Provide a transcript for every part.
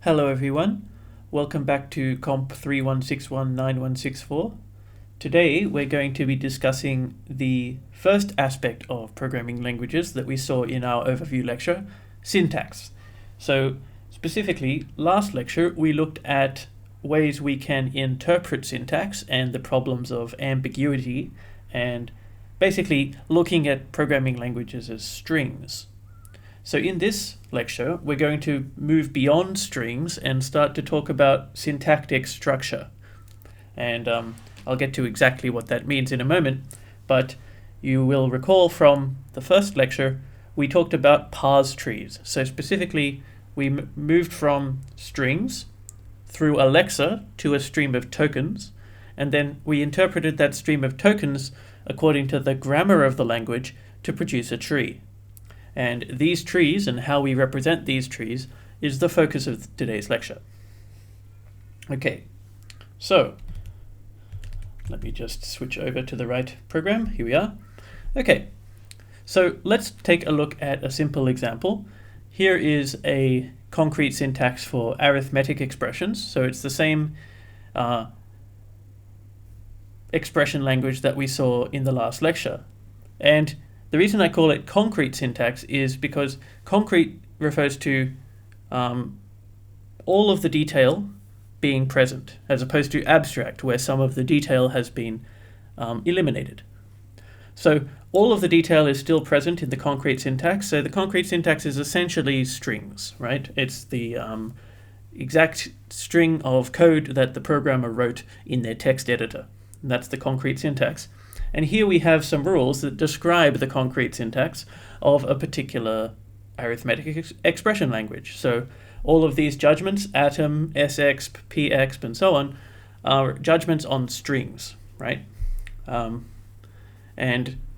Hello everyone, welcome back to COMP31619164. Today we're going to be discussing the first aspect of programming languages that we saw in our overview lecture, syntax. So specifically, last lecture we looked at ways we can interpret syntax and the problems of ambiguity and basically looking at programming languages as strings. So in this lecture, we're going to move beyond strings and start to talk about syntactic structure. And I'll get to exactly what that means in a moment, but you will recall from the first lecture, we talked about parse trees. So specifically, we moved from strings through Alexa to a stream of tokens, and then we interpreted that stream of tokens according to the grammar of the language to produce a tree. And these trees and how we represent these trees is the focus of today's lecture. Okay, so let me just switch over to the right program. Here we are. Okay, so let's take a look at a simple example. Here is a concrete syntax for arithmetic expressions. So it's the same expression language that we saw in the last lecture. And the reason I call it concrete syntax is because concrete refers to all of the detail being present, as opposed to abstract, where some of the detail has been eliminated. So all of the detail is still present in the concrete syntax. So the concrete syntax is essentially strings, right? It's the exact string of code that the programmer wrote in their text editor. And that's the concrete syntax. And here we have some rules that describe the concrete syntax of a particular arithmetic expression language. So all of these judgments, atom, sexp, pexp, and so on, are judgments on strings, right? And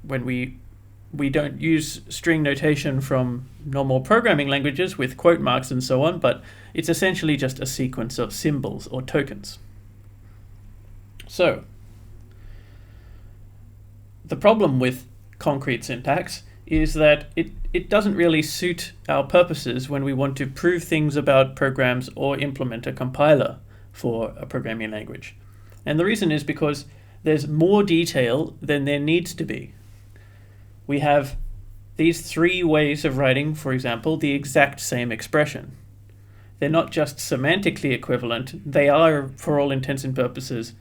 when we don't use string notation from normal programming languages with quote marks and so on, but it's essentially just a sequence of symbols or tokens. So the problem with concrete syntax is that it doesn't really suit our purposes when we want to prove things about programs or implement a compiler for a programming language. And the reason is because there's more detail than there needs to be. We have these three ways of writing, for example, the exact same expression. They're not just semantically equivalent, they are, for all intents and purposes,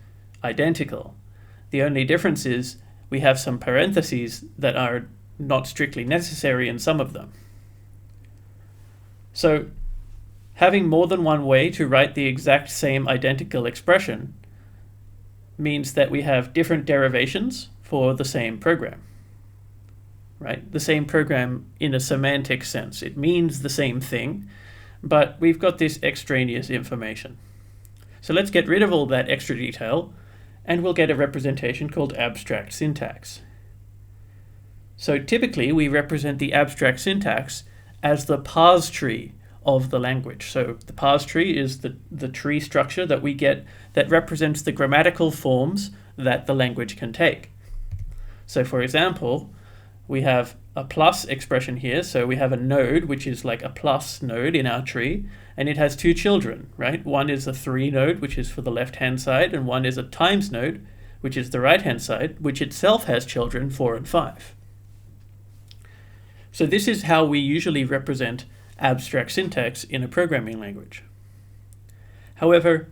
identical. The only difference is we have some parentheses that are not strictly necessary in some of them. So having more than one way to write the exact same identical expression means that we have different derivations for the same program, right? The same program in a semantic sense. It means the same thing, but we've got this extraneous information. So let's get rid of all that extra detail and we'll get a representation called abstract syntax. So typically we represent the abstract syntax as the parse tree of the language. So the parse tree is the tree structure that we get that represents the grammatical forms that the language can take. So for example, we have a plus expression here. So we have a node, which is like a plus node in our tree, and it has two children, right? One is a 3 node, which is for the left-hand side, and one is a times node, which is the right-hand side, which itself has children 4 and 5. So this is how we usually represent abstract syntax in a programming language. However,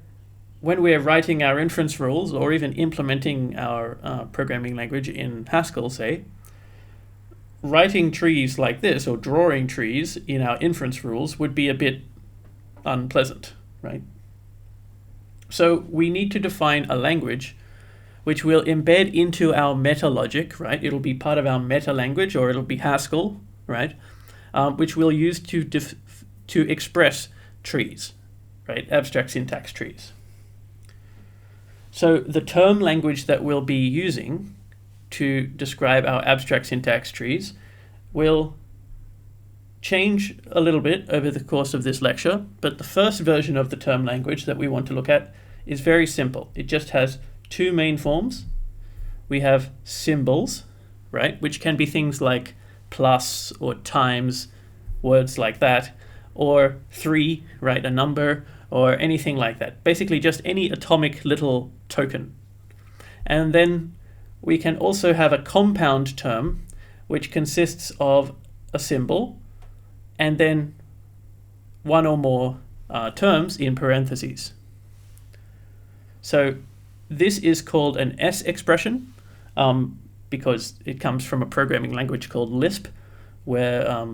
when we're writing our inference rules or even implementing our programming language in Haskell, say, writing trees like this or drawing trees in our inference rules would be a bit unpleasant, right? So we need to define a language which will embed into our meta logic, right? It'll be part of our meta language, or it'll be Haskell, right? Which we'll use to express trees, right? Abstract syntax trees. So the term language that we'll be using to describe our abstract syntax trees will change a little bit over the course of this lecture, but the first version of the term language that we want to look at is very simple. It just has two main forms. We have symbols, right, which can be things like plus or times, words like that, or 3, right, a number, or anything like that. Basically just any atomic little token. And then we can also have a compound term, which consists of a symbol and then one or more terms in parentheses. So this is called an S expression because it comes from a programming language called Lisp, where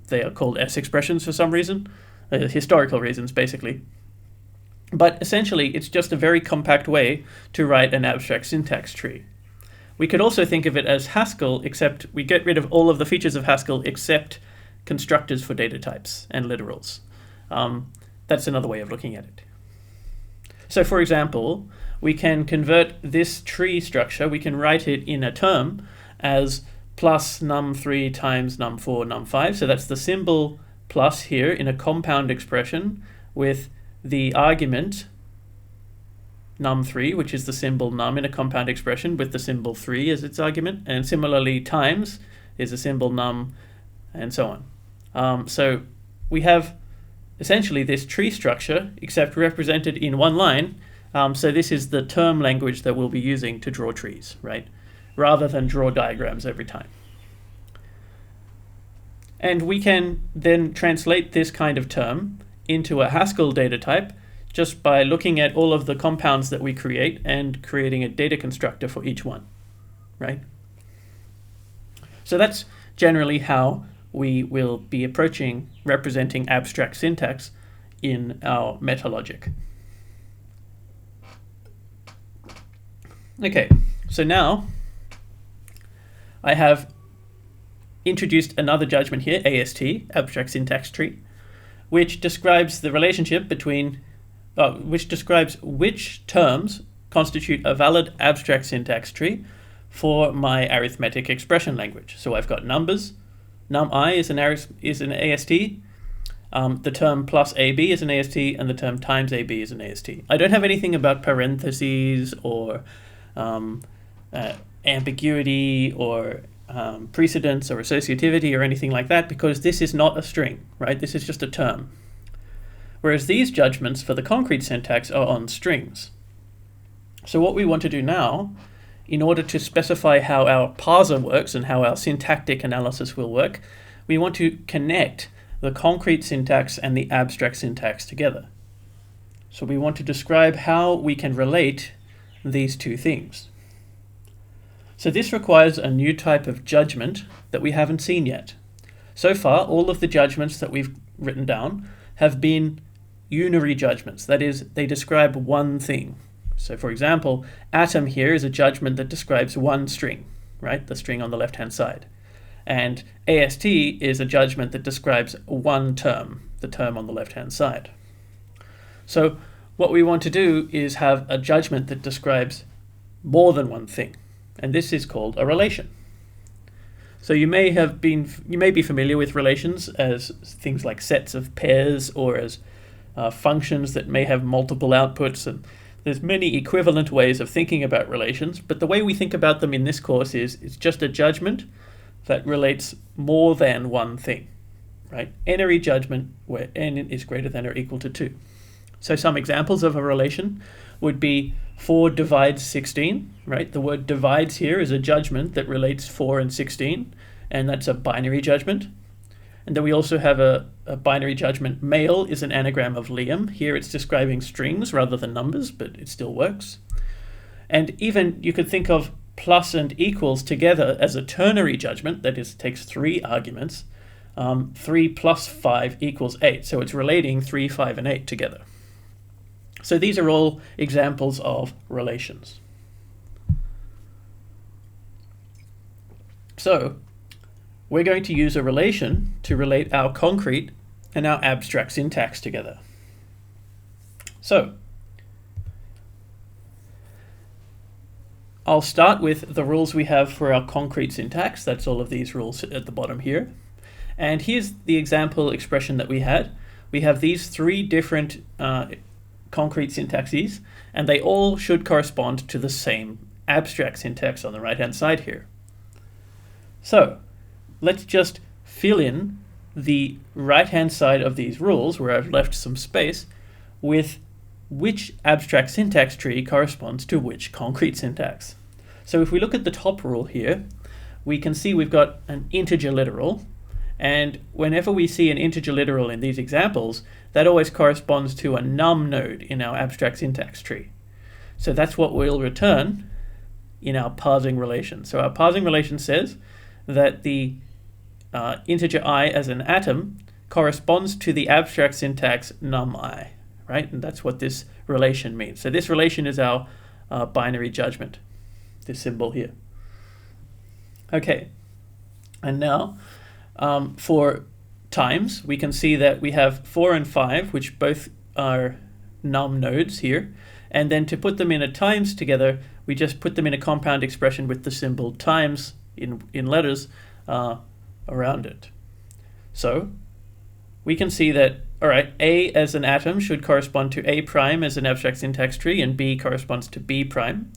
they are called S expressions for some reason, historical reasons basically. But essentially it's just a very compact way to write an abstract syntax tree. We could also think of it as Haskell, except we get rid of all of the features of Haskell except constructors for data types and literals. That's another way of looking at it. So for example, we can convert this tree structure, we can write it in a term as plus num3 times num4 num5. So that's the symbol plus here in a compound expression with the argument num3, which is the symbol num in a compound expression with the symbol 3 as its argument, and similarly times is a symbol num, and so on. So we have essentially this tree structure, except represented in one line. So this is the term language that we'll be using to draw trees, right? Rather than draw diagrams every time. And we can then translate this kind of term into a Haskell data type just by looking at all of the compounds that we create and creating a data constructor for each one, right? So that's generally how we will be approaching representing abstract syntax in our meta logic. Okay, so now I have introduced another judgment here, AST, abstract syntax tree, which describes the relationship between, which describes which terms constitute a valid abstract syntax tree for my arithmetic expression language. So I've got numbers, num_i is an AST, the term plus AB is an AST, and the term times AB is an AST. I don't have anything about parentheses or ambiguity or precedence or associativity or anything like that, because this is not a string, right? This is just a term. Whereas these judgments for the concrete syntax are on strings. So what we want to do now, in order to specify how our parser works and how our syntactic analysis will work, we want to connect the concrete syntax and the abstract syntax together. So we want to describe how we can relate these two things. So this requires a new type of judgment that we haven't seen yet. So far, all of the judgments that we've written down have been unary judgments. That is, they describe one thing. So for example, atom here is a judgment that describes one string, right? The string on the left-hand side. And AST is a judgment that describes one term, the term on the left-hand side. So what we want to do is have a judgment that describes more than one thing. And this is called a relation. So you may be familiar with relations as things like sets of pairs or as functions that may have multiple outputs, and there's many equivalent ways of thinking about relations, but the way we think about them in this course is it's just a judgment that relates more than one thing, right? N-ary judgment where n is greater than or equal to 2. So some examples of a relation would be 4 divides 16, right? The word divides here is a judgment that relates 4 and 16, and that's a binary judgment. And then we also have a binary judgment. Male is an anagram of Liam. Here it's describing strings rather than numbers, but it still works. And even you could think of plus and equals together as a ternary judgment, that is, takes 3 arguments. 3 plus 5 equals 8, so it's relating 3, 5, and 8 together. So these are all examples of relations. So we're going to use a relation to relate our concrete and our abstract syntax together. So I'll start with the rules we have for our concrete syntax. That's all of these rules at the bottom here. And here's the example expression that we had. We have these 3 different concrete syntaxes, and they all should correspond to the same abstract syntax on the right-hand side here. So let's just fill in the right-hand side of these rules, where I've left some space, with which abstract syntax tree corresponds to which concrete syntax. So if we look at the top rule here, we can see we've got an integer literal, and whenever we see an integer literal in these examples, that always corresponds to a num node in our abstract syntax tree. So that's what we'll return in our parsing relation. So our parsing relation says that the integer I as an atom corresponds to the abstract syntax num I, right? And that's what this relation means. So this relation is our binary judgment, this symbol here. Okay, and now for times, we can see that we have 4 and 5, which both are num nodes here. And then to put them in a times together, we just put them in a compound expression with the symbol times in letters around it. So we can see that, all right, A as an atom should correspond to A prime as an abstract syntax tree, and B corresponds to B prime.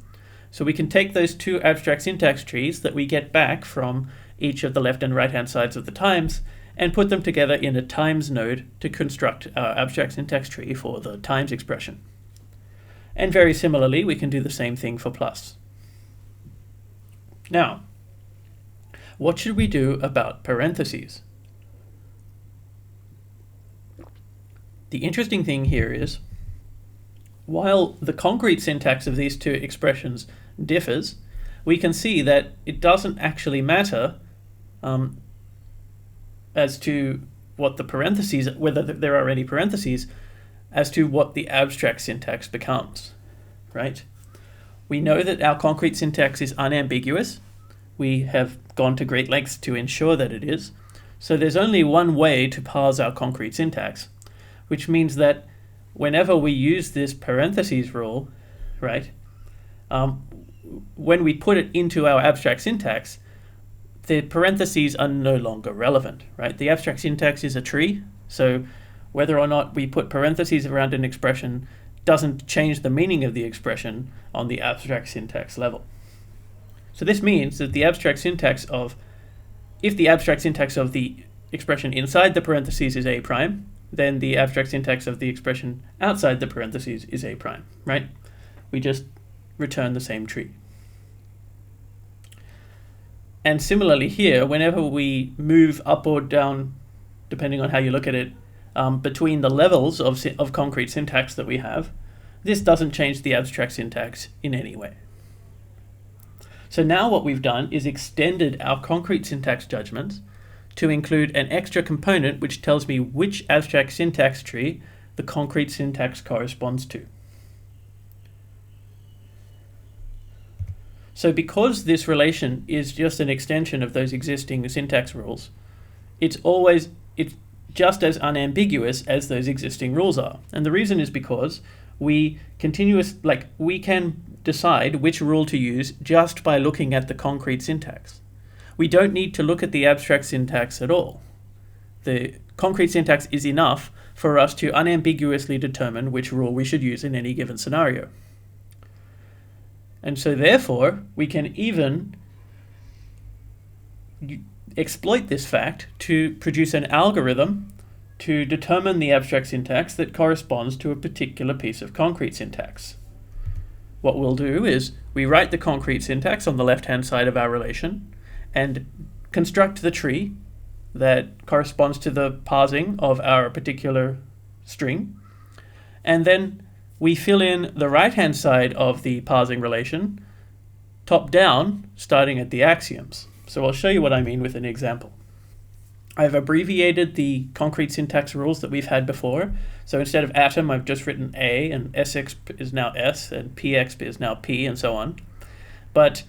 So we can take those two abstract syntax trees that we get back from each of the left and right hand sides of the times and put them together in a times node to construct our abstract syntax tree for the times expression. And very similarly, we can do the same thing for plus. Now, what should we do about parentheses? The interesting thing here is, while the concrete syntax of these two expressions differs, we can see that it doesn't actually matter as to what the parentheses, whether there are any parentheses, as to what the abstract syntax becomes, right? We know that our concrete syntax is unambiguous. We have gone to great lengths to ensure that it is. So there's only one way to parse our concrete syntax, which means that whenever we use this parentheses rule, right, when we put it into our abstract syntax, the parentheses are no longer relevant, right? The abstract syntax is a tree, so whether or not we put parentheses around an expression doesn't change the meaning of the expression on the abstract syntax level. So this means that the abstract syntax of, if the abstract syntax of the expression inside the parentheses is A prime, then the abstract syntax of the expression outside the parentheses is A prime, right? We just return the same tree. And similarly here, whenever we move up or down, depending on how you look at it, between the levels of concrete syntax that we have, this doesn't change the abstract syntax in any way. So now what we've done is extended our concrete syntax judgments to include an extra component which tells me which abstract syntax tree the concrete syntax corresponds to. So because this relation is just an extension of those existing syntax rules, it's just as unambiguous as those existing rules are. And the reason is because we can decide which rule to use just by looking at the concrete syntax. We don't need to look at the abstract syntax at all. The concrete syntax is enough for us to unambiguously determine which rule we should use in any given scenario. And so therefore, we can even exploit this fact to produce an algorithm to determine the abstract syntax that corresponds to a particular piece of concrete syntax. What we'll do is we write the concrete syntax on the left-hand side of our relation and construct the tree that corresponds to the parsing of our particular string. And then we fill in the right-hand side of the parsing relation, top-down, starting at the axioms. So I'll show you what I mean with an example. I've abbreviated the concrete syntax rules that we've had before. So instead of atom, I've just written A, and SX is now S, and PX is now P, and so on. But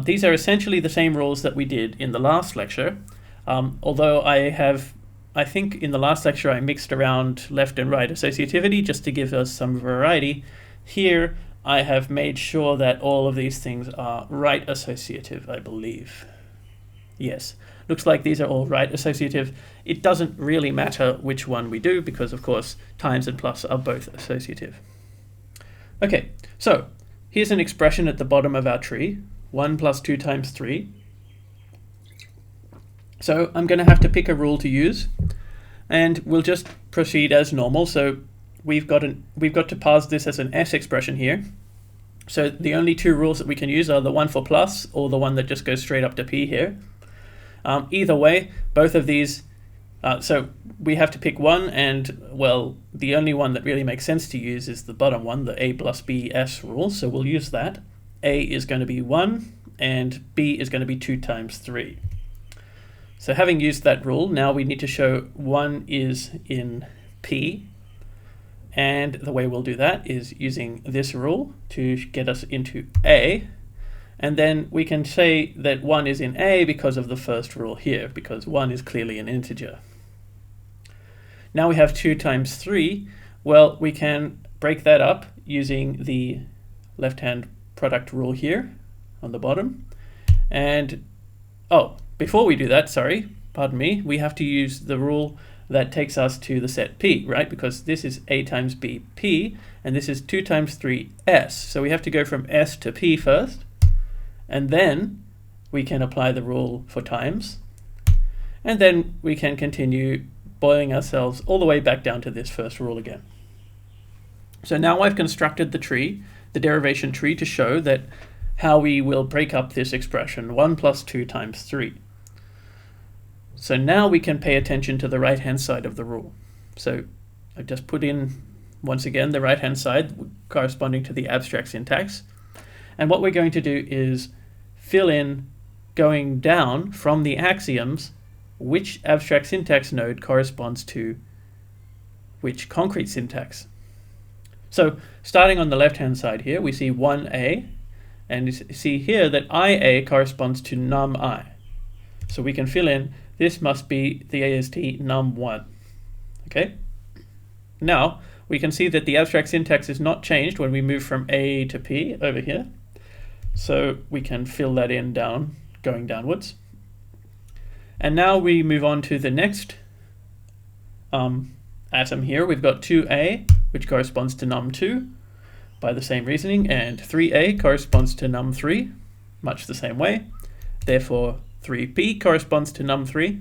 these are essentially the same rules that we did in the last lecture, although I think in the last lecture I mixed around left and right associativity just to give us some variety. Here I have made sure that all of these things are right associative, I believe. Yes, looks like these are all right associative. It doesn't really matter which one we do because, of course, times and plus are both associative. Okay, so here's an expression at the bottom of our tree, 1 plus 2 times 3. So I'm going to have to pick a rule to use, and we'll just proceed as normal. So we've got to parse this as an S expression here. So the only two rules that we can use are the one for plus or the one that just goes straight up to P here. Either way, both of these, so we have to pick one, and well, the only one that really makes sense to use is the bottom one, the A plus B S rule, so we'll use that. A is going to be 1, and B is going to be 2 times 3. So having used that rule, now we need to show 1 is in P, and the way we'll do that is using this rule to get us into A, and then we can say that 1 is in A because of the first rule here, because 1 is clearly an integer. Now we have 2 times 3. Well, we can break that up using the left-hand product rule here on the bottom. And, oh, before we do that, sorry, pardon me, we have to use the rule that takes us to the set P, right? Because this is A times B P, and this is 2 times 3 S. So we have to go from S to P first, and then we can apply the rule for times. And then we can continue boiling ourselves all the way back down to this first rule again. So now I've constructed the tree, the derivation tree, to show that how we will break up this expression, 1 plus 2 times 3. So now we can pay attention to the right-hand side of the rule. So I've just put in, once again, the right-hand side corresponding to the abstract syntax. And what we're going to do is fill in, going down from the axioms, which abstract syntax node corresponds to which concrete syntax. So starting on the left-hand side here, we see 1a, and you see here that IA corresponds to num_I. So we can fill in, this must be the AST num_1. Okay? Now, we can see that the abstract syntax is not changed when we move from A to P over here. So we can fill that in down, going downwards. And now we move on to the next atom here. We've got 2a, which corresponds to num2 by the same reasoning, and 3a corresponds to num3, much the same way. Therefore, 3p corresponds to num3,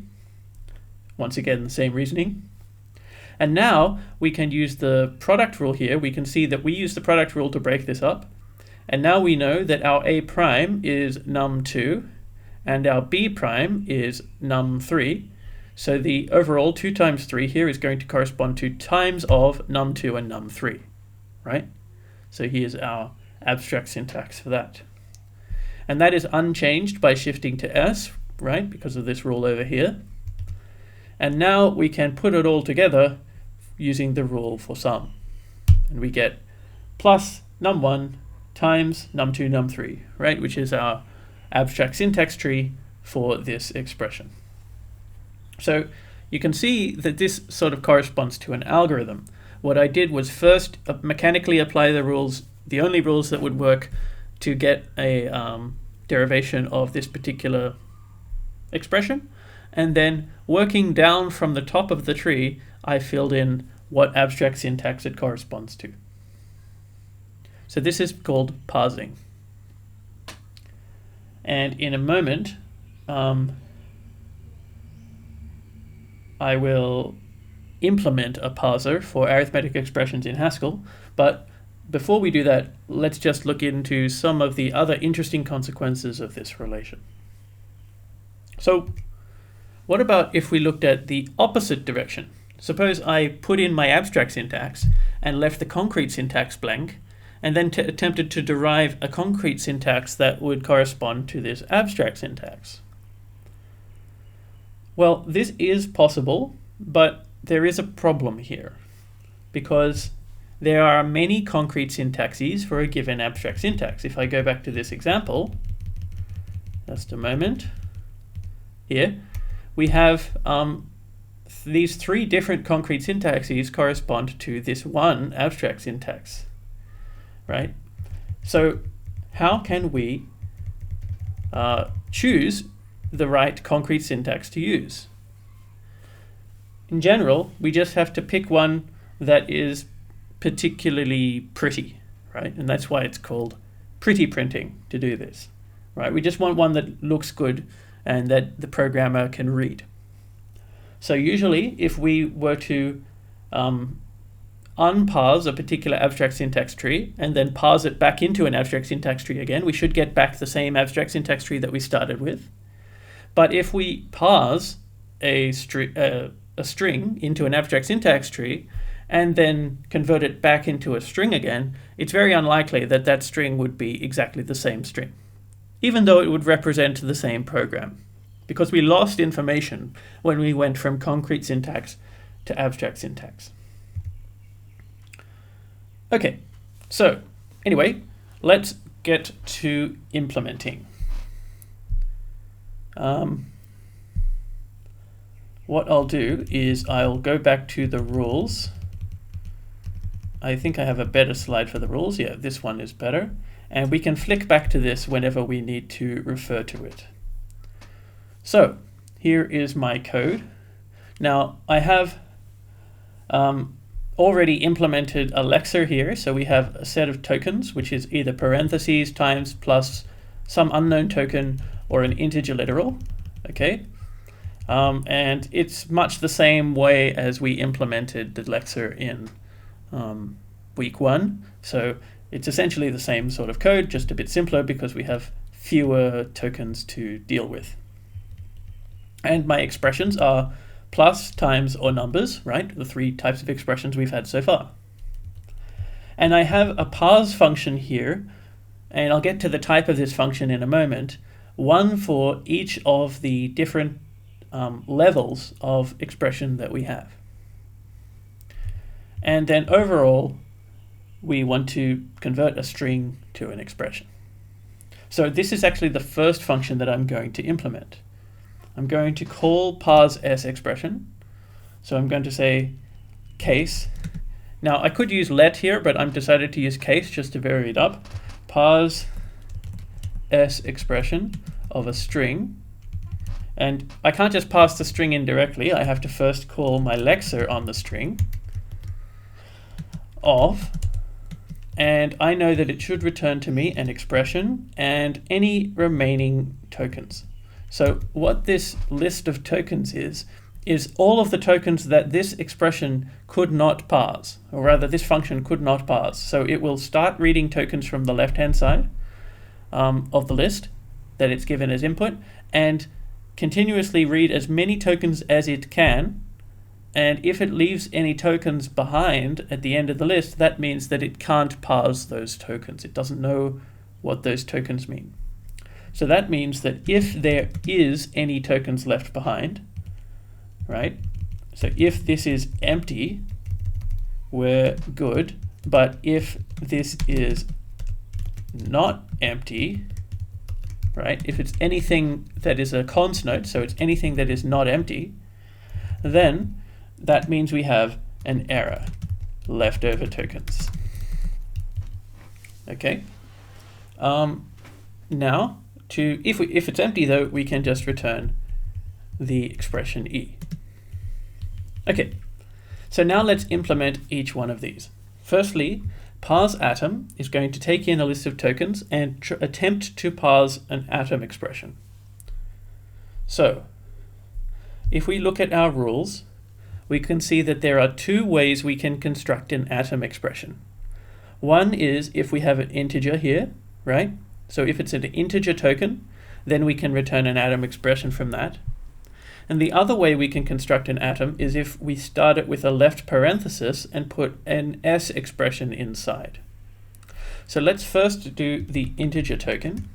once again the same reasoning. And now we can use the product rule here. We can see that we use the product rule to break this up. And now we know that our A prime is num2 and our B prime is num3. So the overall 2 times 3 here is going to correspond to times of num2 and num3, right? So here's our abstract syntax for that. And that is unchanged by shifting to S, right, because of this rule over here. And now we can put it all together using the rule for sum. And we get plus num1 times num2, num3, right, which is our abstract syntax tree for this expression. So you can see that this sort of corresponds to an algorithm. What I did was first mechanically apply the rules, the only rules that would work to get a derivation of this particular expression, and then working down from the top of the tree, I filled in what abstract syntax it corresponds to. So this is called parsing. And in a moment, I will implement a parser for arithmetic expressions in Haskell, but before we do that, let's just look into some of the other interesting consequences of this relation. So what about if we looked at the opposite direction? Suppose I put in my abstract syntax and left the concrete syntax blank, and then attempted to derive a concrete syntax that would correspond to this abstract syntax. Well, this is possible, but there is a problem here, because there are many concrete syntaxes for a given abstract syntax. If I go back to this example, just a moment, here, we have these 3 different concrete syntaxes correspond to this one abstract syntax, right? So how can we choose the right concrete syntax to use? In general, we just have to pick one that is particularly pretty, right? And that's why it's called pretty printing to do this, right? We just want one that looks good and that the programmer can read. So usually, if we were to unparse a particular abstract syntax tree and then parse it back into an abstract syntax tree again, we should get back the same abstract syntax tree that we started with. But if we parse a string into an abstract syntax tree and then convert it back into a string again, it's very unlikely that that string would be exactly the same string, even though it would represent the same program, because we lost information when we went from concrete syntax to abstract syntax. Okay, so anyway, let's get to implementing. What I'll do is I'll go back to the rules. I think I have a better slide for the rules. Yeah, this one is better. And we can flick back to this whenever we need to refer to it. So here is my code. Now I have already implemented a lexer here. So we have a set of tokens, which is either parentheses, times, plus some unknown token, or an integer literal. Okay. And it's much the same way as we implemented the lexer in week 1. So it's essentially the same sort of code, just a bit simpler because we have fewer tokens to deal with. And my expressions are plus, times, or numbers, right? The 3 types of expressions we've had so far. And I have a parse function here, and I'll get to the type of this function in a moment, one for each of the different levels of expression that we have. And then overall, we want to convert a string to an expression. So this is actually the first function that I'm going to implement. I'm going to call parse s expression. So I'm going to say case. Now I could use let here, but I'm decided to use case just to vary it up. Parse s expression of a string. And I can't just pass the string in directly. I have to first call my lexer on the string of, and I know that it should return to me an expression and any remaining tokens. So what this list of tokens is all of the tokens that this expression could not parse, or rather this function could not parse. So it will start reading tokens from the left-hand side of the list that it's given as input, and continuously read as many tokens as it can, and if it leaves any tokens behind at the end of the list, that means that it can't parse those tokens. It doesn't know what those tokens mean. So that means that if there is any tokens left behind, right? So if this is empty, we're good, but if this is not empty, right? If it's anything that is a cons note, so it's anything that is not empty, then that means we have an error, leftover tokens. Okay. Now, if it's empty though, we can just return the expression e. Okay. So now let's implement each one of these. Firstly, parse atom is going to take in a list of tokens and attempt to parse an atom expression. So if we look at our rules, we can see that there are 2 ways we can construct an atom expression. One is if we have an integer here, right? So if it's an integer token, then we can return an atom expression from that. And the other way we can construct an atom is if we start it with a left parenthesis and put an s expression inside. So let's first do the integer token.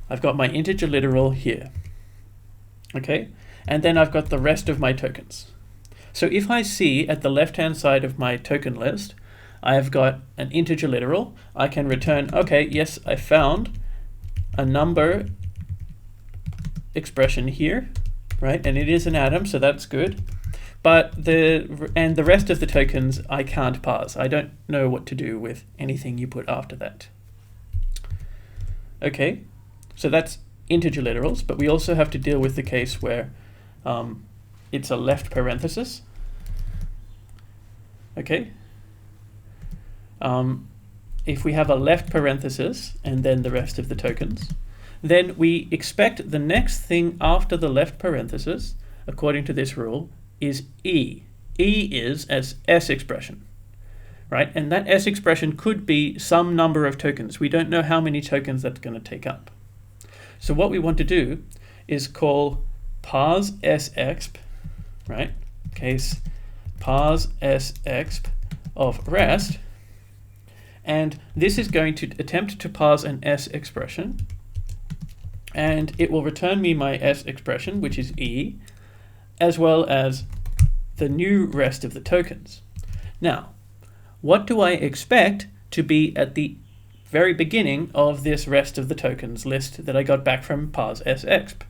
I've got my integer literal here. Okay, and then I've got the rest of my tokens. So if I see at the left-hand side of my token list, I've got an integer literal, I can return, okay, yes, I found a number expression here, right? And it is an atom, so that's good. But the rest of the tokens I can't parse. I don't know what to do with anything you put after that. Okay, so that's integer literals, but we also have to deal with the case where it's a left parenthesis. Okay. If we have a left parenthesis and then the rest of the tokens, then we expect the next thing after the left parenthesis, according to this rule, is E. E is as S expression, right? And that S expression could be some number of tokens. We don't know how many tokens that's going to take up. So what we want to do is call parse sexp, right? Case parse sexp of rest, and this is going to attempt to parse an S expression, and it will return me my S expression, which is E, as well as the new rest of the tokens. Now, what do I expect to be at the very beginning of this rest of the tokens list that I got back from parse sexp?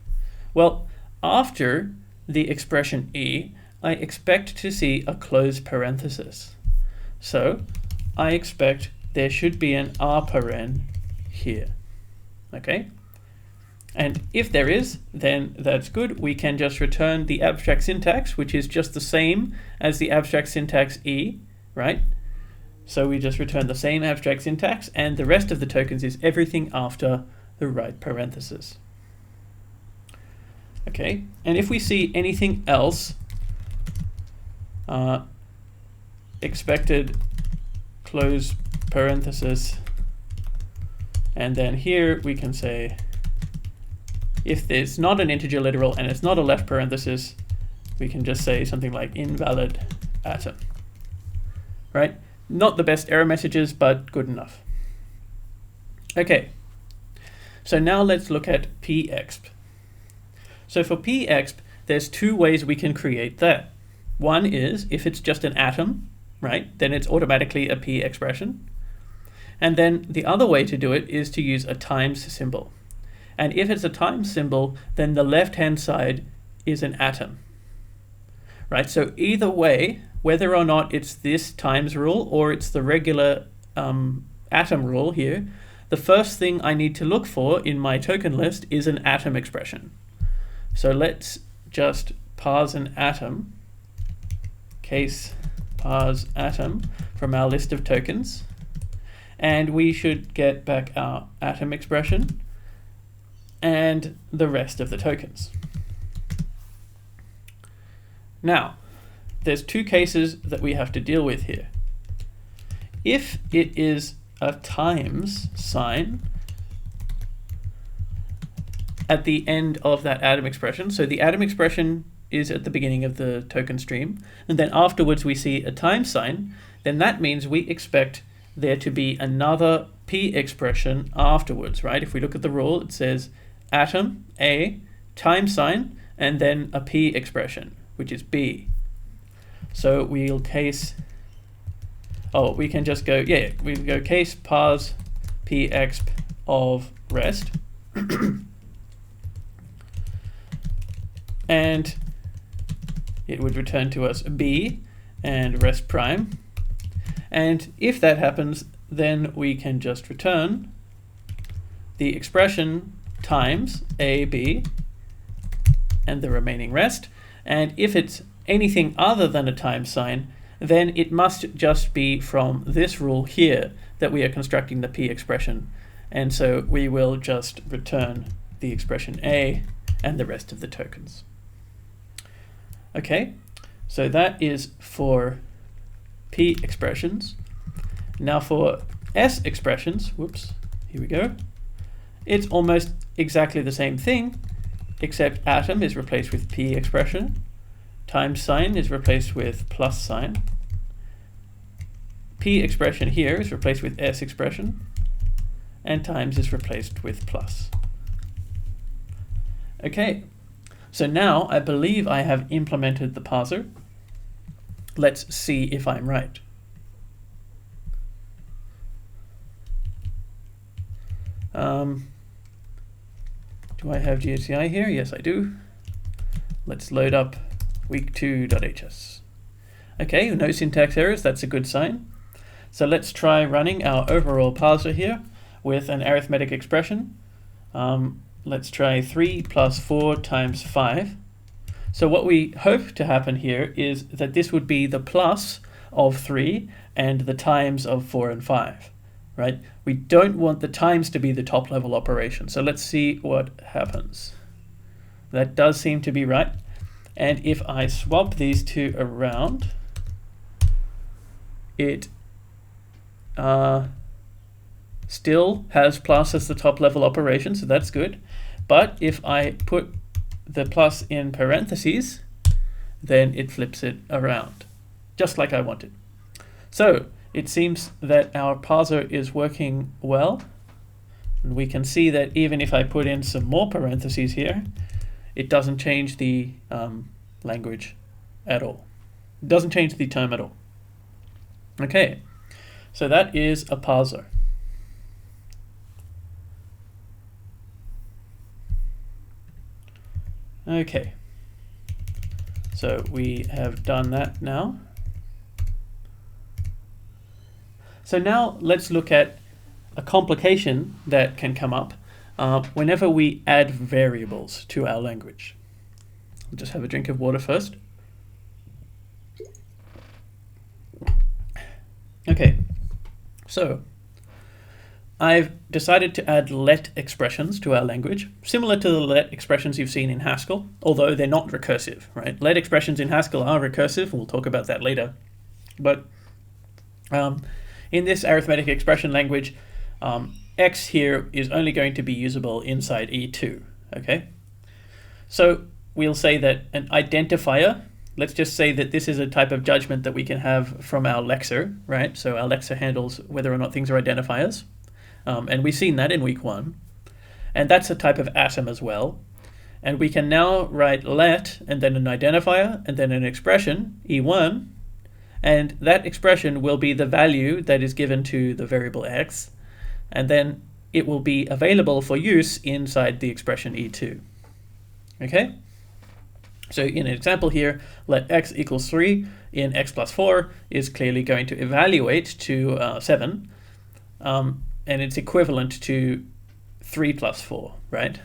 Well, after the expression E, I expect to see a closed parenthesis. So I expect there should be an rparen here, okay? And if there is, then that's good. We can just return the abstract syntax, which is just the same as the abstract syntax E, right? So we just return the same abstract syntax, and the rest of the tokens is everything after the right parenthesis. Okay, and if we see anything else, expected close parenthesis, and then here we can say, if there's not an integer literal and it's not a left parenthesis, we can just say something like invalid atom, right? Not the best error messages, but good enough. Okay, so now let's look at pexp. So for pexp, there's two ways we can create that. One is if it's just an atom, right, then it's automatically a p expression. And then the other way to do it is to use a times symbol. And if it's a times symbol, then the left-hand side is an atom, right? So either way, whether or not it's this times rule or it's the regular atom rule here, the first thing I need to look for in my token list is an atom expression. So let's just parse an atom, case parse atom, from our list of tokens, and we should get back our atom expression and the rest of the tokens. Now, there's two cases that we have to deal with here. If it is a times sign at the end of that atom expression, so the atom expression is at the beginning of the token stream, and then afterwards we see a times sign, then that means we expect there to be another p expression afterwards, right? If we look at the rule, it says atom, A, times sign, and then a p expression, which is B. So we'll case, we can just go, we can go case parse pexp of rest. And it would return to us B and rest prime. And if that happens, then we can just return the expression times A, B, and the remaining rest. And if it's anything other than a times sign, then it must just be from this rule here that we are constructing the P expression. And so we will just return the expression A and the rest of the tokens. Okay, so that is for P expressions. Now for S expressions, whoops, here we go. It's almost exactly the same thing, except atom is replaced with P expression, times sign is replaced with plus sign, P expression here is replaced with S expression, and times is replaced with plus. Okay, so now I believe I have implemented the parser. Let's see if I'm right. Do I have GHCI here? Yes, I do. Let's load up week2.hs. Okay, no syntax errors, that's a good sign. So let's try running our overall parser here with an arithmetic expression. Let's try 3 plus 4 times 5. So what we hope to happen here is that this would be the plus of 3 and the times of 4 and 5. right? We don't want the times to be the top level operation. So let's see what happens. That does seem to be right. And if I swap these two around, it still has plus as the top level operation, so that's good. But if I put the plus in parentheses, then it flips it around, just like I wanted. So it seems that our parser is working well. And we can see that even if I put in some more parentheses here, it doesn't change the language at all. It doesn't change the term at all. Okay, so that is a parser. Okay, so we have done that now. So now let's look at a complication that can come up whenever we add variables to our language. I'll just have a drink of water first. Okay, so I've decided to add let expressions to our language, similar to the let expressions you've seen in Haskell, although they're not recursive, right? Let expressions in Haskell are recursive, and we'll talk about that later. But in this arithmetic expression language, x here is only going to be usable inside E2, okay? So we'll say that an identifier, let's just say that this is a type of judgment that we can have from our lexer, right? So our lexer handles whether or not things are identifiers. And we've seen that in week 1. And that's a type of atom as well. And we can now write let, and then an identifier, and then an expression, E1, and that expression will be the value that is given to the variable x, and then it will be available for use inside the expression E2. Okay? So in an example here, let x equals 3 in x plus 4 is clearly going to evaluate to 7, and it's equivalent to 3 plus 4, right?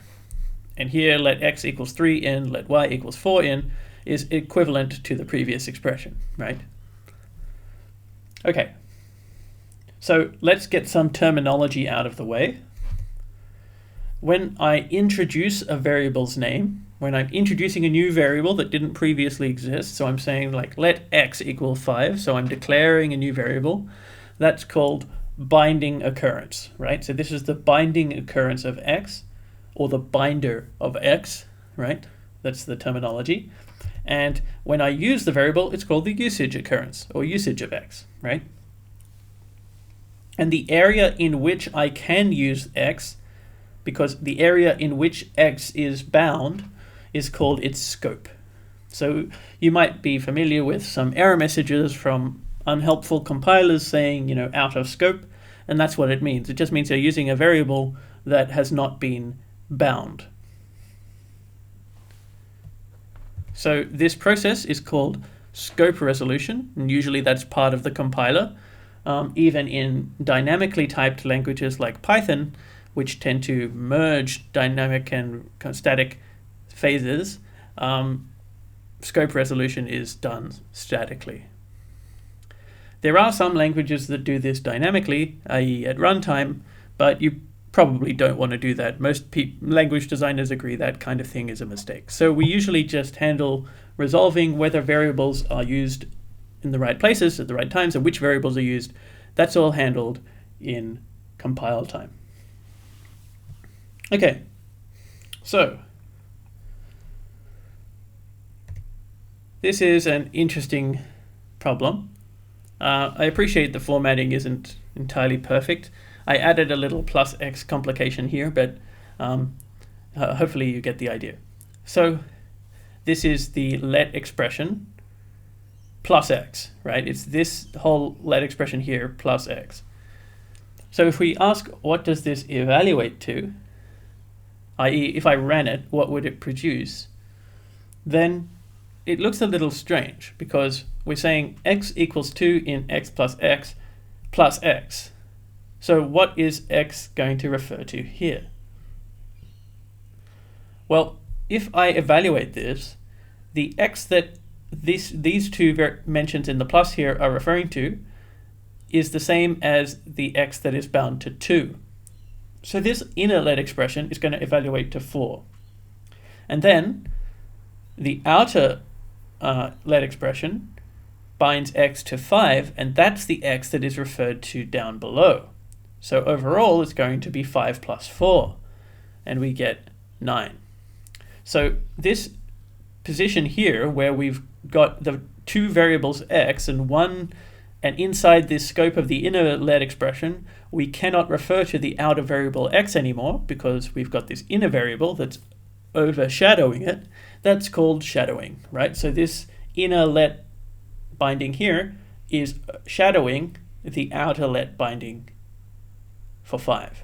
And here, let x equals 3 in, let y equals 4 in is equivalent to the previous expression, right? Okay, so let's get some terminology out of the way. When I introduce a variable's name, when I'm introducing a new variable that didn't previously exist, so I'm saying like let x equal 5, so I'm declaring a new variable, that's called binding occurrence, right? So this is the binding occurrence of x, or the binder of x, right? That's the terminology. And when I use the variable, it's called the usage occurrence, or usage of x, right? And the area in which I can use x, because the area in which x is bound, is called its scope. So you might be familiar with some error messages from unhelpful compilers saying, you know, out of scope, and that's what it means. It just means they're using a variable that has not been bound. So this process is called scope resolution, and usually that's part of the compiler. Even in dynamically typed languages like Python, which tend to merge dynamic and static phases, scope resolution is done statically. There are some languages that do this dynamically, i.e. at runtime, but you probably don't want to do that. Most language designers agree that kind of thing is a mistake. So we usually just handle resolving whether variables are used in the right places at the right times and which variables are used. That's all handled in compile time. Okay, so this is an interesting problem. I appreciate the formatting isn't entirely perfect. I added a little plus x complication here, but hopefully you get the idea. So this is the let expression plus x, right? It's this whole let expression here plus x. So if we ask what does this evaluate to, i.e. if I ran it, what would it produce? Then it looks a little strange because we're saying x equals 2 in x plus x plus x. So what is x going to refer to here? Well, if I evaluate this, the x that these two mentions in the plus here are referring to is the same as the x that is bound to 2. So this inner let expression is going to evaluate to 4. And then the outer let expression binds x to 5, and that's the x that is referred to down below. So overall it's going to be 5 plus 4, and we get 9. So this position here where we've got the two variables x and inside this scope of the inner let expression, we cannot refer to the outer variable x anymore because we've got this inner variable that's overshadowing it. That's called shadowing, right? So this inner let binding here is shadowing the outer let binding for 5.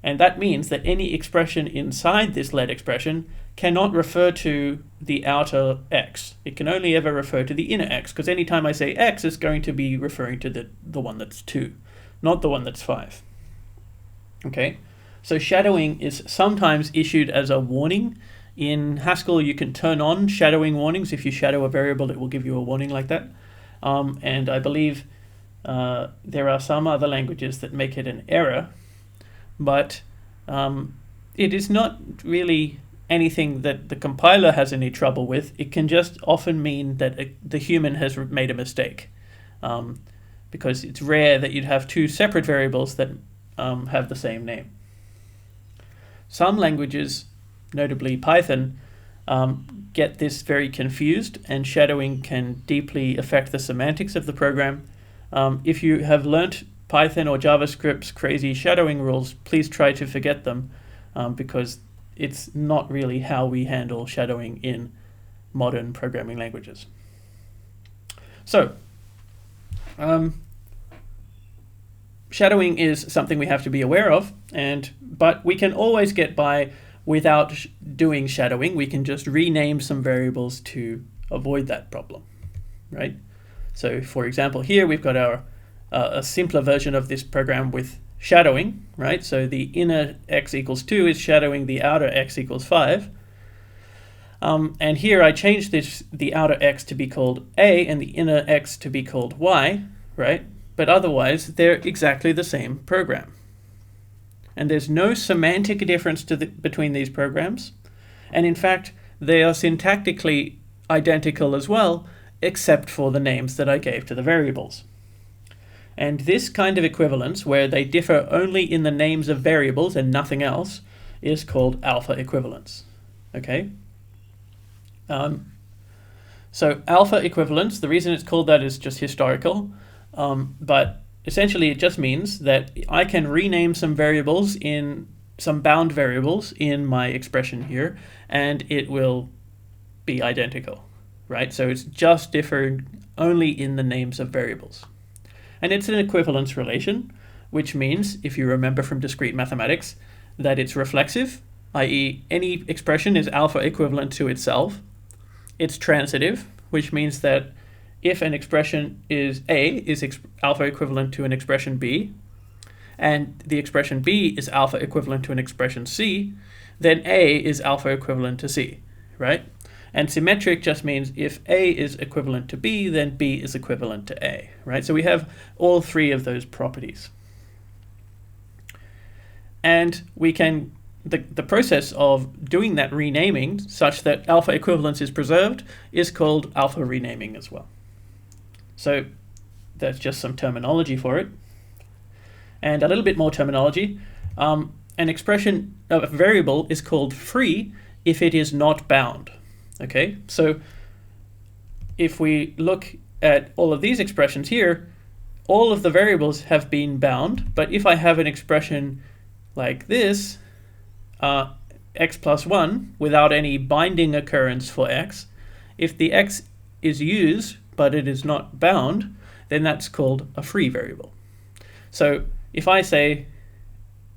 And that means that any expression inside this let expression cannot refer to the outer x. It can only ever refer to the inner x, because anytime I say x, it's going to be referring to the one that's 2, not the one that's 5. Okay, so shadowing is sometimes issued as a warning. In Haskell, you can turn on shadowing warnings. If you shadow a variable, it will give you a warning like that. And I believe there are some other languages that make it an error, but it is not really anything that the compiler has any trouble with. It can just often mean that the human has made a mistake, because it's rare that you'd have two separate variables that have the same name. Some languages, notably Python, get this very confused, and shadowing can deeply affect the semantics of the program. If you have learnt Python or JavaScript's crazy shadowing rules, please try to forget them, because it's not really how we handle shadowing in modern programming languages. So, shadowing is something we have to be aware of, but we can always get by without doing shadowing. We can just rename some variables to avoid that problem, right? So, for example, here we've got our a simpler version of this program with shadowing, right? So the inner x equals 2 is shadowing the outer x equals 5. And here I changed the outer x to be called a and the inner x to be called y, right? But otherwise, they're exactly the same program. And there's no semantic difference between these programs. And in fact, they are syntactically identical as well, except for the names that I gave to the variables. And this kind of equivalence, where they differ only in the names of variables and nothing else, is called alpha equivalence. Okay? So alpha equivalence, the reason it's called that is just historical, but essentially it just means that I can rename some variables some bound variables in my expression here, and it will be identical, right? So it's just differing only in the names of variables. And it's an equivalence relation, which means, if you remember from discrete mathematics, that it's reflexive, i.e. any expression is alpha equivalent to itself. It's transitive, which means that if an expression is A is alpha equivalent to an expression B, and the expression B is alpha equivalent to an expression C, then A is alpha equivalent to C, right? And symmetric just means if A is equivalent to B, then B is equivalent to A, right? So we have all three of those properties. And we can, the process of doing that renaming such that alpha equivalence is preserved is called alpha renaming as well. So that's just some terminology for it. And a little bit more terminology. An expression of a variable is called free if it is not bound. Okay, so if we look at all of these expressions here, all of the variables have been bound, but if I have an expression like this, x plus 1, without any binding occurrence for x, if the x is used but it is not bound, then that's called a free variable. So if I say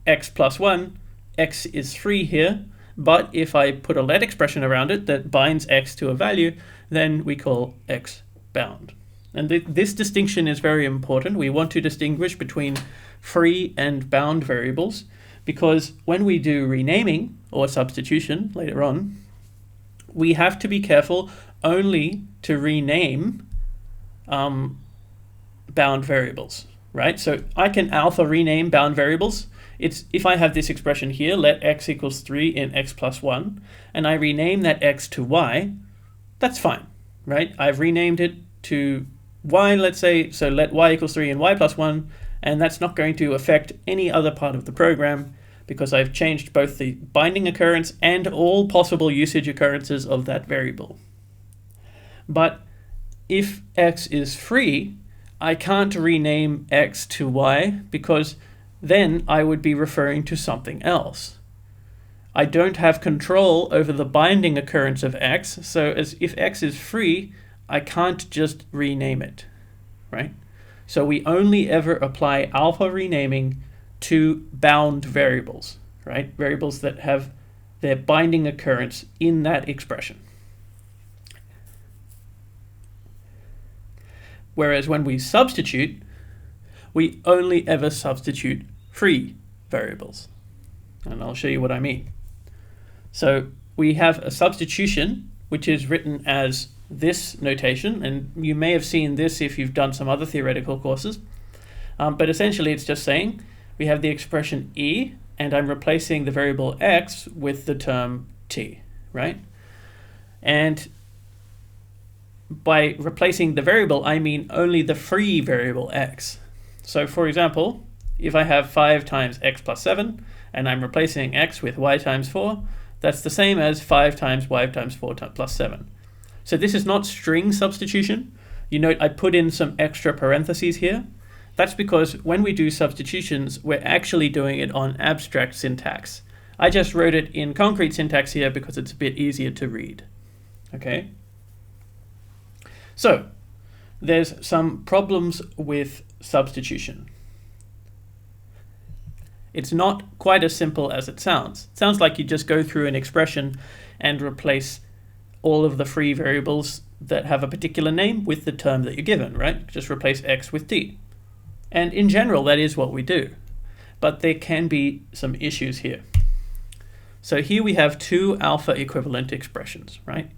x plus 1, x is free here, but if I put a let expression around it that binds x to a value, then we call x bound. And this distinction is very important. We want to distinguish between free and bound variables, because when we do renaming or substitution later on, we have to be careful only to rename bound variables, right? So I can alpha rename bound variables. It's if I have this expression here, let x equals 3 in x plus 1, and I rename that x to y, that's fine, right? I've renamed it to y, let's say, so let y equals 3 in y plus 1, and that's not going to affect any other part of the program because I've changed both the binding occurrence and all possible usage occurrences of that variable. But if x is free, I can't rename x to y because then I would be referring to something else. I don't have control over the binding occurrence of x, so if x is free, I can't just rename it, right? So we only ever apply alpha renaming to bound variables, right? Variables that have their binding occurrence in that expression. Whereas when we substitute, we only ever substitute free variables. And I'll show you what I mean. So we have a substitution, which is written as this notation, and you may have seen this if you've done some other theoretical courses. But essentially it's just saying we have the expression e, and I'm replacing the variable x with the term t, right? And by replacing the variable, I mean only the free variable x. So for example, if I have 5 times x plus 7, and I'm replacing x with y times 4, that's the same as 5 times y times 4 plus 7. So this is not string substitution. You note I put in some extra parentheses here. That's because when we do substitutions, we're actually doing it on abstract syntax. I just wrote it in concrete syntax here because it's a bit easier to read. Okay? So, there's some problems with substitution. It's not quite as simple as it sounds. It sounds like you just go through an expression and replace all of the free variables that have a particular name with the term that you're given, right? Just replace x with t. And in general, that is what we do. But there can be some issues here. So here we have two alpha equivalent expressions, right?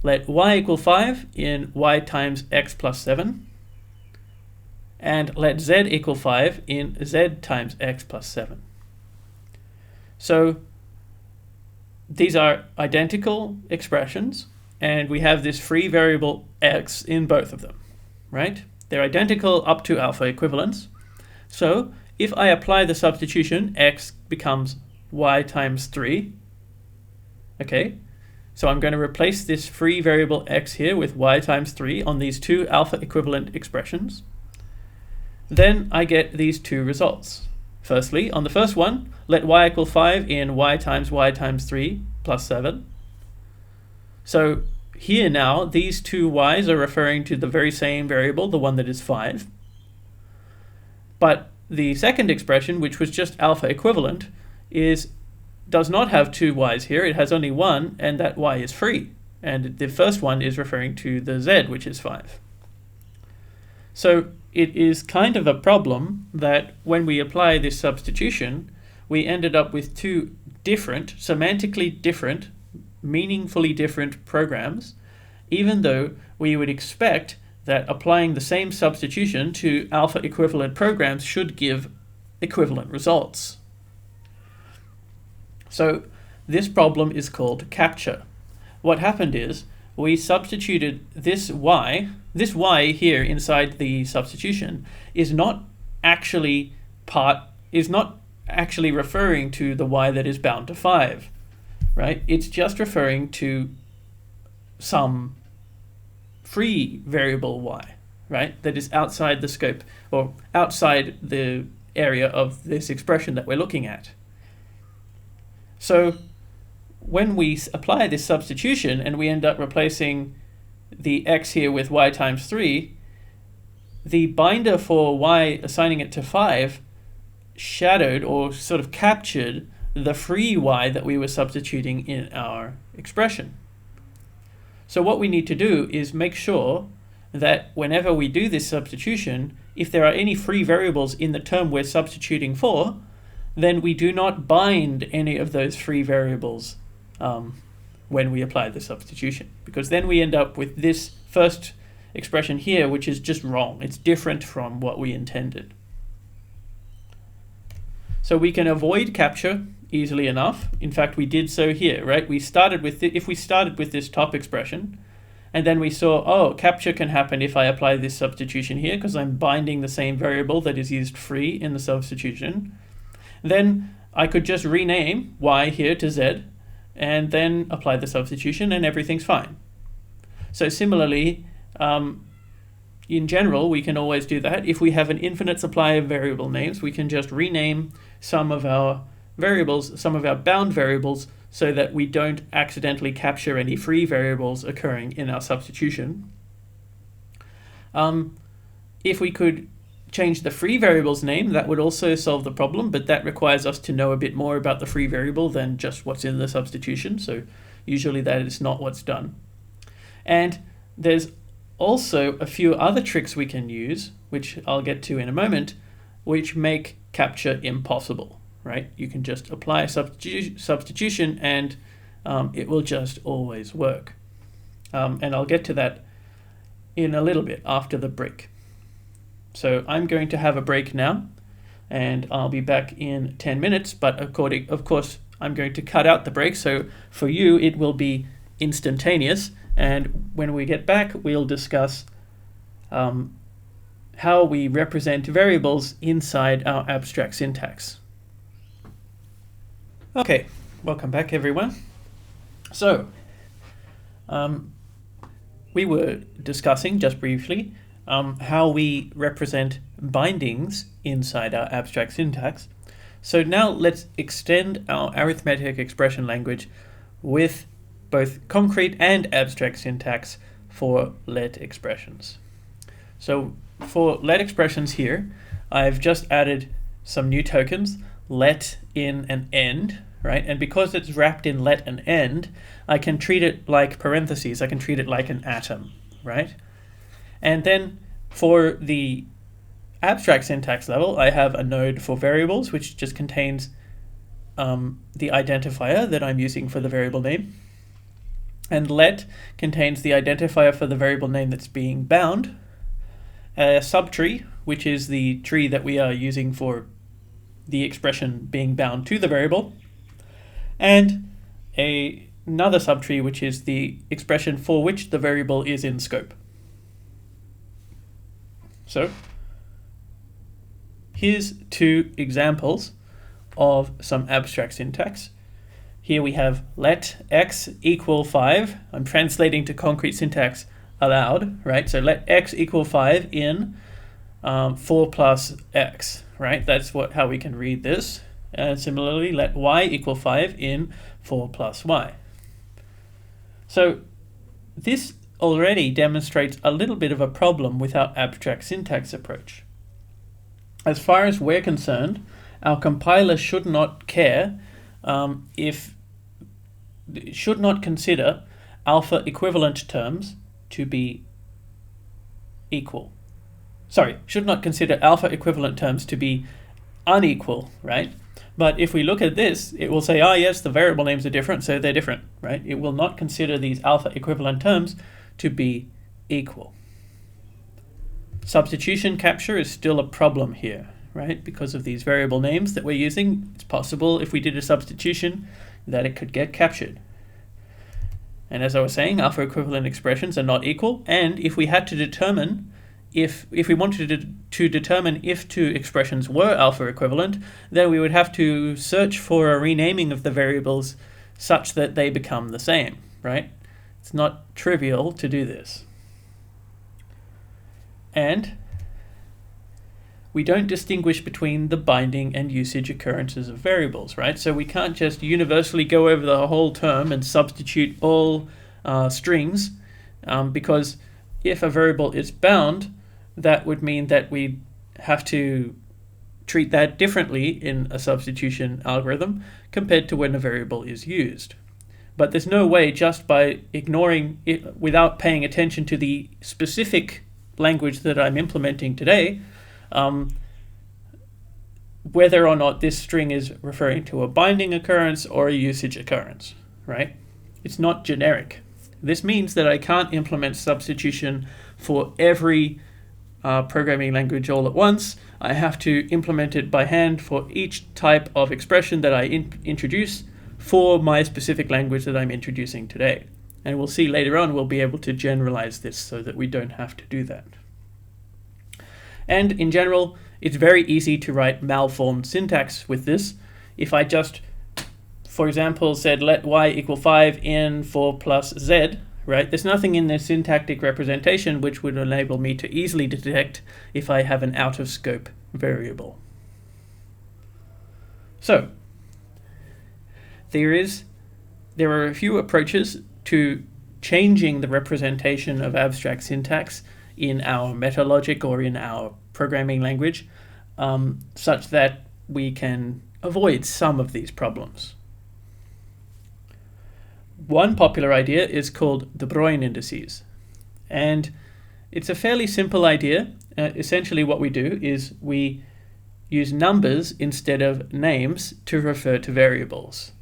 Let y equal 5 in y times x plus 7. And let z equal 5 in z times x plus 7. So these are identical expressions, and we have this free variable x in both of them, right? They're identical up to alpha equivalence. So if I apply the substitution, x becomes y times 3. Okay, so I'm going to replace this free variable x here with y times 3 on these two alpha equivalent expressions. Then I get these two results. Firstly, on the first one, let y equal 5 in y times 3 plus 7. So here now, these two y's are referring to the very same variable, the one that is 5. But the second expression, which was just alpha equivalent, does not have two y's here. It has only one, and that y is free. And the first one is referring to the z, which is 5. So it is kind of a problem that when we apply this substitution, we ended up with two different, semantically different, meaningfully different programs, even though we would expect that applying the same substitution to alpha equivalent programs should give equivalent results. So this problem is called capture. What happened is we substituted this y here inside the substitution is not actually referring to the y that is bound to 5, right? It's just referring to some free variable y, right? That is outside the scope or outside the area of this expression that we're looking at. So when we apply this substitution and we end up replacing the x here with y times 3, the binder for y, assigning it to 5, shadowed or sort of captured the free y that we were substituting in our expression. So what we need to do is make sure that whenever we do this substitution, if there are any free variables in the term we're substituting for, then we do not bind any of those free variables when we apply the substitution, because then we end up with this first expression here, which is just wrong. It's different from what we intended. So we can avoid capture easily enough. In fact, we did so here, right? We started with if we started with this top expression, and then we saw, oh, capture can happen if I apply this substitution here because I'm binding the same variable that is used free in the substitution. Then I could just rename y here to z and then apply the substitution and everything's fine. So similarly, in general, we can always do that. If we have an infinite supply of variable names, we can just rename some of our variables, some of our bound variables, so that we don't accidentally capture any free variables occurring in our substitution. If we could change the free variable's name, that would also solve the problem, but that requires us to know a bit more about the free variable than just what's in the substitution, so usually that is not what's done. And there's also a few other tricks we can use, which I'll get to in a moment, which make capture impossible, right? You can just apply a substitution and it will just always work. And I'll get to that in a little bit after the break. So I'm going to have a break now, and I'll be back in 10 minutes, but of course, I'm going to cut out the break, so for you it will be instantaneous, and when we get back, we'll discuss how we represent variables inside our abstract syntax. Okay, welcome back everyone. So, we were discussing just briefly how we represent bindings inside our abstract syntax. So now let's extend our arithmetic expression language with both concrete and abstract syntax for let expressions. So for let expressions here, I've just added some new tokens, let, in, and end, right? And because it's wrapped in let and end, I can treat it like parentheses. I can treat it like an atom, right? And then for the abstract syntax level, I have a node for variables, which just contains the identifier that I'm using for the variable name. And let contains the identifier for the variable name that's being bound. A subtree, which is the tree that we are using for the expression being bound to the variable. And another subtree, which is the expression for which the variable is in scope. So here's two examples of some abstract syntax. Here we have let x equal 5. I'm translating to concrete syntax aloud, right? So let x equal 5 in 4 plus x, right? That's how we can read this. And similarly, let y equal 5 in 4 plus y. So this already demonstrates a little bit of a problem with our abstract syntax approach. As far as we're concerned, our compiler should not care should not consider alpha equivalent terms to be equal. Sorry, should not consider alpha equivalent terms to be unequal, right? But if we look at this, it will say, oh yes, the variable names are different, so they're different, right? It will not consider these alpha equivalent terms to be equal. Substitution capture is still a problem here, right? Because of these variable names that we're using, it's possible if we did a substitution that it could get captured. And as I was saying, alpha equivalent expressions are not equal, and if we had to determine if we wanted to determine if two expressions were alpha equivalent, then we would have to search for a renaming of the variables such that they become the same, right? It's not trivial to do this. And we don't distinguish between the binding and usage occurrences of variables, right? So we can't just universally go over the whole term and substitute all strings, because if a variable is bound, that would mean that we have to treat that differently in a substitution algorithm compared to when a variable is used. But there's no way, just by ignoring it without paying attention to the specific language that I'm implementing today, whether or not this string is referring to a binding occurrence or a usage occurrence, right? It's not generic. This means that I can't implement substitution for every programming language all at once. I have to implement it by hand for each type of expression that I introduce for my specific language that I'm introducing today. And we'll see later on we'll be able to generalize this so that we don't have to do that. And in general, it's very easy to write malformed syntax with this. If I just, for example, said let y equal 5 in 4 plus z, right? There's nothing in the syntactic representation which would enable me to easily detect if I have an out of scope variable. So, there are a few approaches to changing the representation of abstract syntax in our meta logic or in our programming language, such that we can avoid some of these problems. One popular idea is called De Bruijn indices, and it's a fairly simple idea. Essentially what we do is we use numbers instead of names to refer to variables.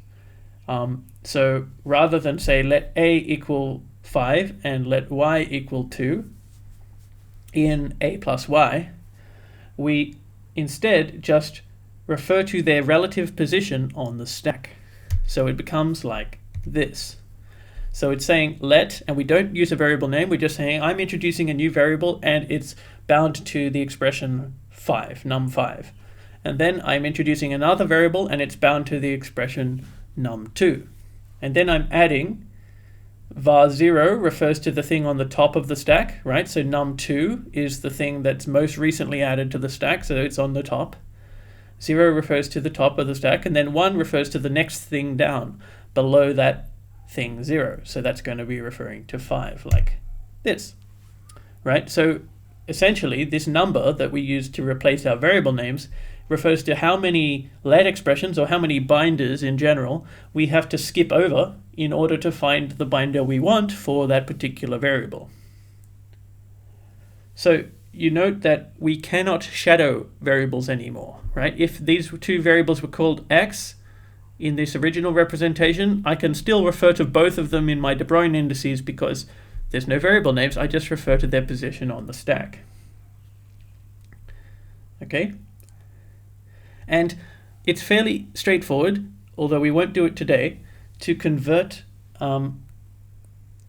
So rather than say let a equal 5 and let y equal 2 in a plus y, we instead just refer to their relative position on the stack. So it becomes like this. So it's saying let, and we don't use a variable name, we're just saying I'm introducing a new variable and it's bound to the expression 5, num5. And then I'm introducing another variable and it's bound to the expression num2. And then I'm adding var0 refers to the thing on the top of the stack, right? So num2 is the thing that's most recently added to the stack, so it's on the top. 0 refers to the top of the stack, and then 1 refers to the next thing down below that thing 0. So that's going to be referring to 5, like this, right? So essentially, this number that we use to replace our variable names refers to how many let expressions, or how many binders in general, we have to skip over in order to find the binder we want for that particular variable. So you note that we cannot shadow variables anymore, right? If these two variables were called x in this original representation, I can still refer to both of them in my De Bruijn indices because there's no variable names, I just refer to their position on the stack. Okay? And it's fairly straightforward, although we won't do it today, to convert a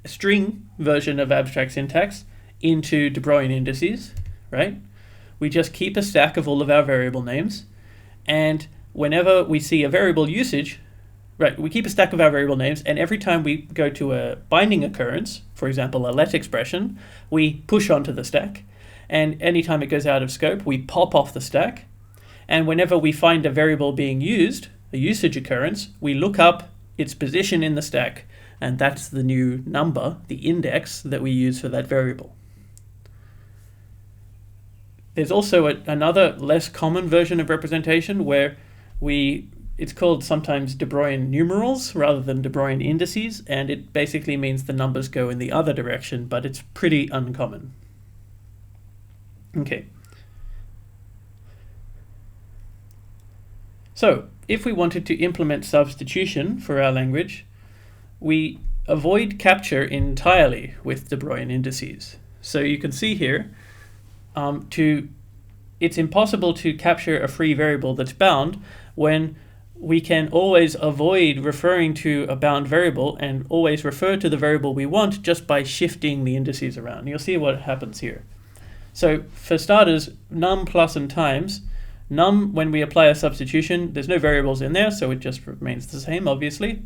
string version of abstract syntax into De Bruijn indices, right? We just keep a stack of all of our variable names, and whenever we see a variable usage, right, we keep a stack of our variable names, and every time we go to a binding occurrence, for example, a let expression, we push onto the stack, and anytime it goes out of scope, we pop off the stack, and whenever we find a variable being used, a usage occurrence, we look up its position in the stack, and that's the new number, the index that we use for that variable. There's also another less common version of representation where it's called sometimes De Bruijn numerals rather than De Bruijn indices, and it basically means the numbers go in the other direction, but it's pretty uncommon. Okay. So, if we wanted to implement substitution for our language, we avoid capture entirely with De Bruijn indices. So you can see here, it's impossible to capture a free variable that's bound when we can always avoid referring to a bound variable and always refer to the variable we want just by shifting the indices around. You'll see what happens here. So for starters, num, plus, and times. Num, when we apply a substitution, there's no variables in there, so it just remains the same, obviously.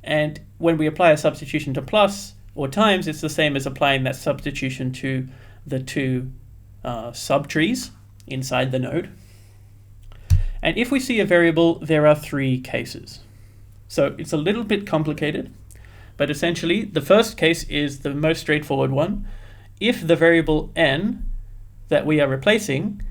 And when we apply a substitution to plus or times, it's the same as applying that substitution to the two subtrees inside the node. And if we see a variable, there are three cases. So it's a little bit complicated, but essentially the first case is the most straightforward one. If the variable n that we are replacing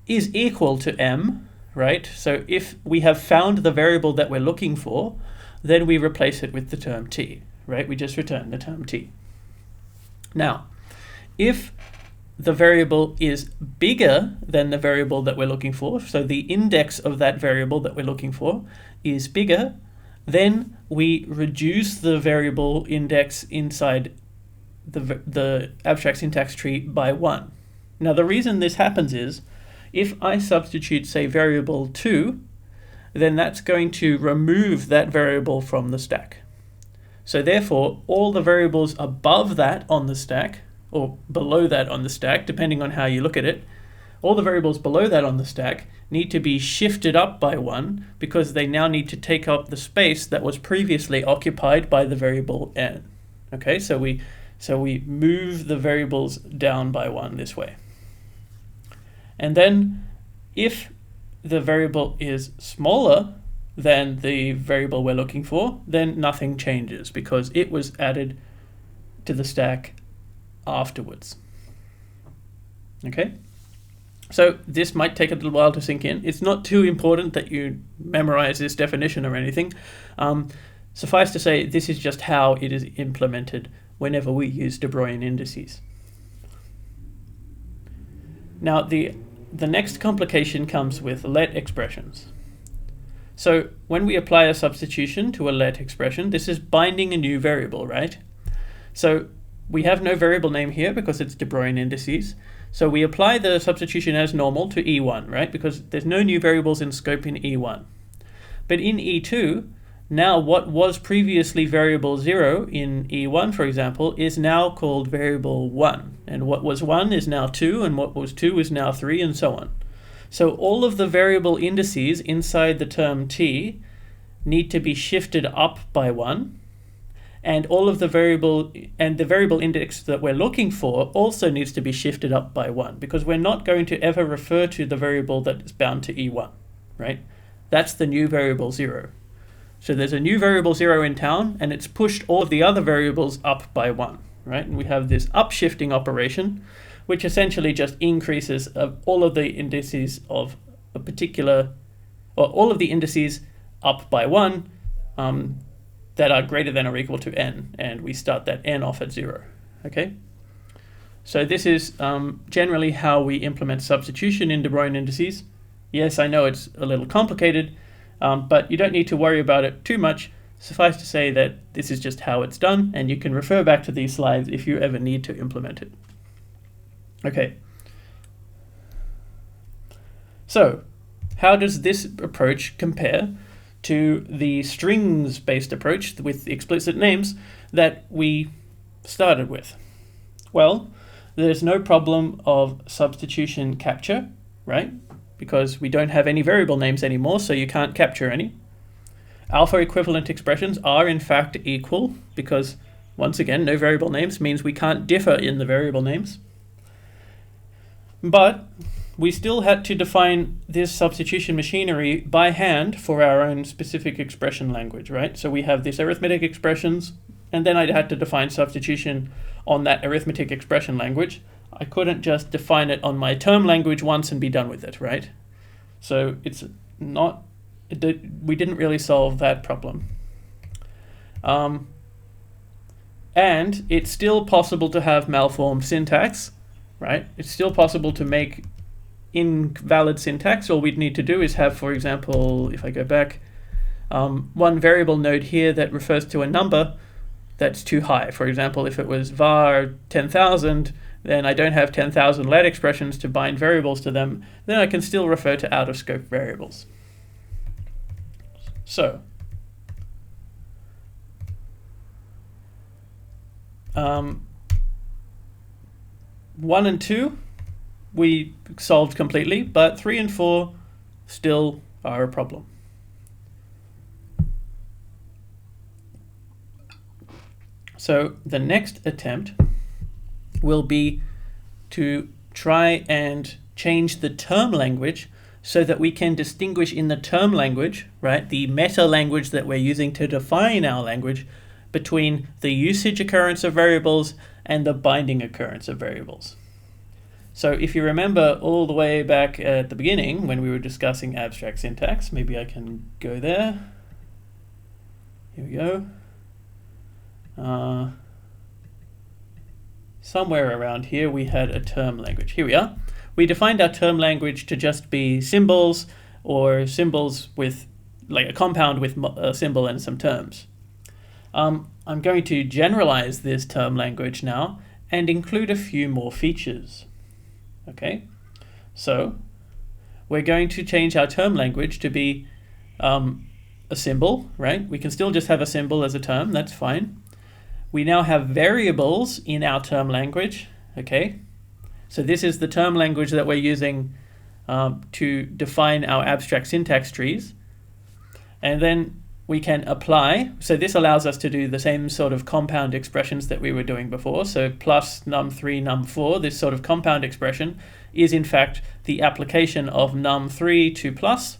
is equal to m, right? So if we have found the variable that we're looking for, then we replace it with the term t, right? We just return the term t. Now, if the variable is bigger than the variable that we're looking for, so the index of that variable that we're looking for is bigger, then we reduce the variable index inside the abstract syntax tree by 1. Now the reason this happens is, if I substitute, say, variable 2, then that's going to remove that variable from the stack. So therefore, all the variables above that on the stack, or below that on the stack, depending on how you look at it, all the variables below that on the stack need to be shifted up by 1 because they now need to take up the space that was previously occupied by the variable n. Okay, so we move the variables down by 1 this way. And then if the variable is smaller than the variable we're looking for, then nothing changes because it was added to the stack afterwards. Okay? So this might take a little while to sink in. It's not too important that you memorize this definition or anything. Suffice to say, this is just how it is implemented whenever we use de Broglie indices. Now, the next complication comes with let expressions. So when we apply a substitution to a let expression, this is binding a new variable, right? So we have no variable name here because it's de Broglie indices. So we apply the substitution as normal to E1, right? Because there's no new variables in scope in E1. But in E2, now what was previously variable 0 in E1, for example, is now called variable 1. And what was 1 is now 2, and what was 2 is now 3, and so on. So all of the variable indices inside the term t need to be shifted up by 1. And all of the variable index that we're looking for also needs to be shifted up by 1 because we're not going to ever refer to the variable that is bound to E1, right? That's the new variable 0. So there's a new variable 0 in town, and it's pushed all of the other variables up by 1, right? And we have this upshifting operation, which essentially just increases all of the indices of a particular, or all of the indices up by 1 that are greater than or equal to n, and we start that n off at 0, okay? So this is generally how we implement substitution in de Broglie indices. Yes, I know it's a little complicated, but you don't need to worry about it too much. Suffice to say that this is just how it's done, and you can refer back to these slides if you ever need to implement it. Okay. So, how does this approach compare to the strings-based approach with explicit names that we started with? Well, there's no problem of substitution capture, right? Because we don't have any variable names anymore, so you can't capture any. Alpha equivalent expressions are in fact equal because, once again, no variable names means we can't differ in the variable names. But we still had to define this substitution machinery by hand for our own specific expression language, right? So we have these arithmetic expressions, and then I had to define substitution on that arithmetic expression language. I couldn't just define it on my term language once and be done with it, right? So it's not, we didn't really solve that problem. And it's still possible to have malformed syntax, right? It's still possible to make invalid syntax. All we'd need to do is have, for example, if I go back, one variable node here that refers to a number that's too high. For example, if it was var 10,000, then I don't have 10,000 let expressions to bind variables to them, then I can still refer to out-of-scope variables. So, 1 and 2 we solved completely, but 3 and 4 still are a problem. So the next attempt will be to try and change the term language so that we can distinguish in the term language, right, the meta language that we're using to define our language, between the usage occurrence of variables and the binding occurrence of variables. So if you remember all the way back at the beginning when we were discussing abstract syntax, maybe I can go there. Here we go. Somewhere around here we had a term language. Here we are. We defined our term language to just be symbols, or symbols with like a compound with a symbol and some terms. I'm going to generalize this term language now and include a few more features. Okay, so we're going to change our term language to be a symbol, right? We can still just have a symbol as a term, that's fine. We now have variables in our term language, okay? So this is the term language that we're using to define our abstract syntax trees. And then we can apply, so this allows us to do the same sort of compound expressions that we were doing before. So plus num3, num4, this sort of compound expression is in fact the application of num3 to plus,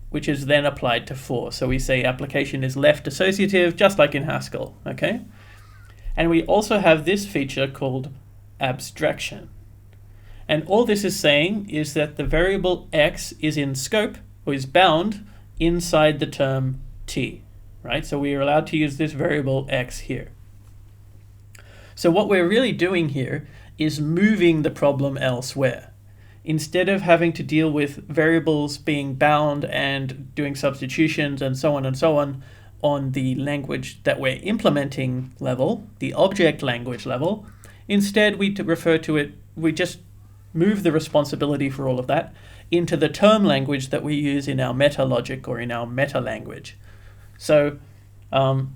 which is then applied to 4. So we say application is left associative, just like in Haskell, okay? And we also have this feature called abstraction. And all this is saying is that the variable x is in scope, or is bound, inside the term t, right? So we are allowed to use this variable x here. So what we're really doing here is moving the problem elsewhere. Instead of having to deal with variables being bound and doing substitutions and so on the language that we're implementing level, the object language level, instead we refer to it, we just move the responsibility for all of that into the term language that we use in our meta logic or in our meta language. So to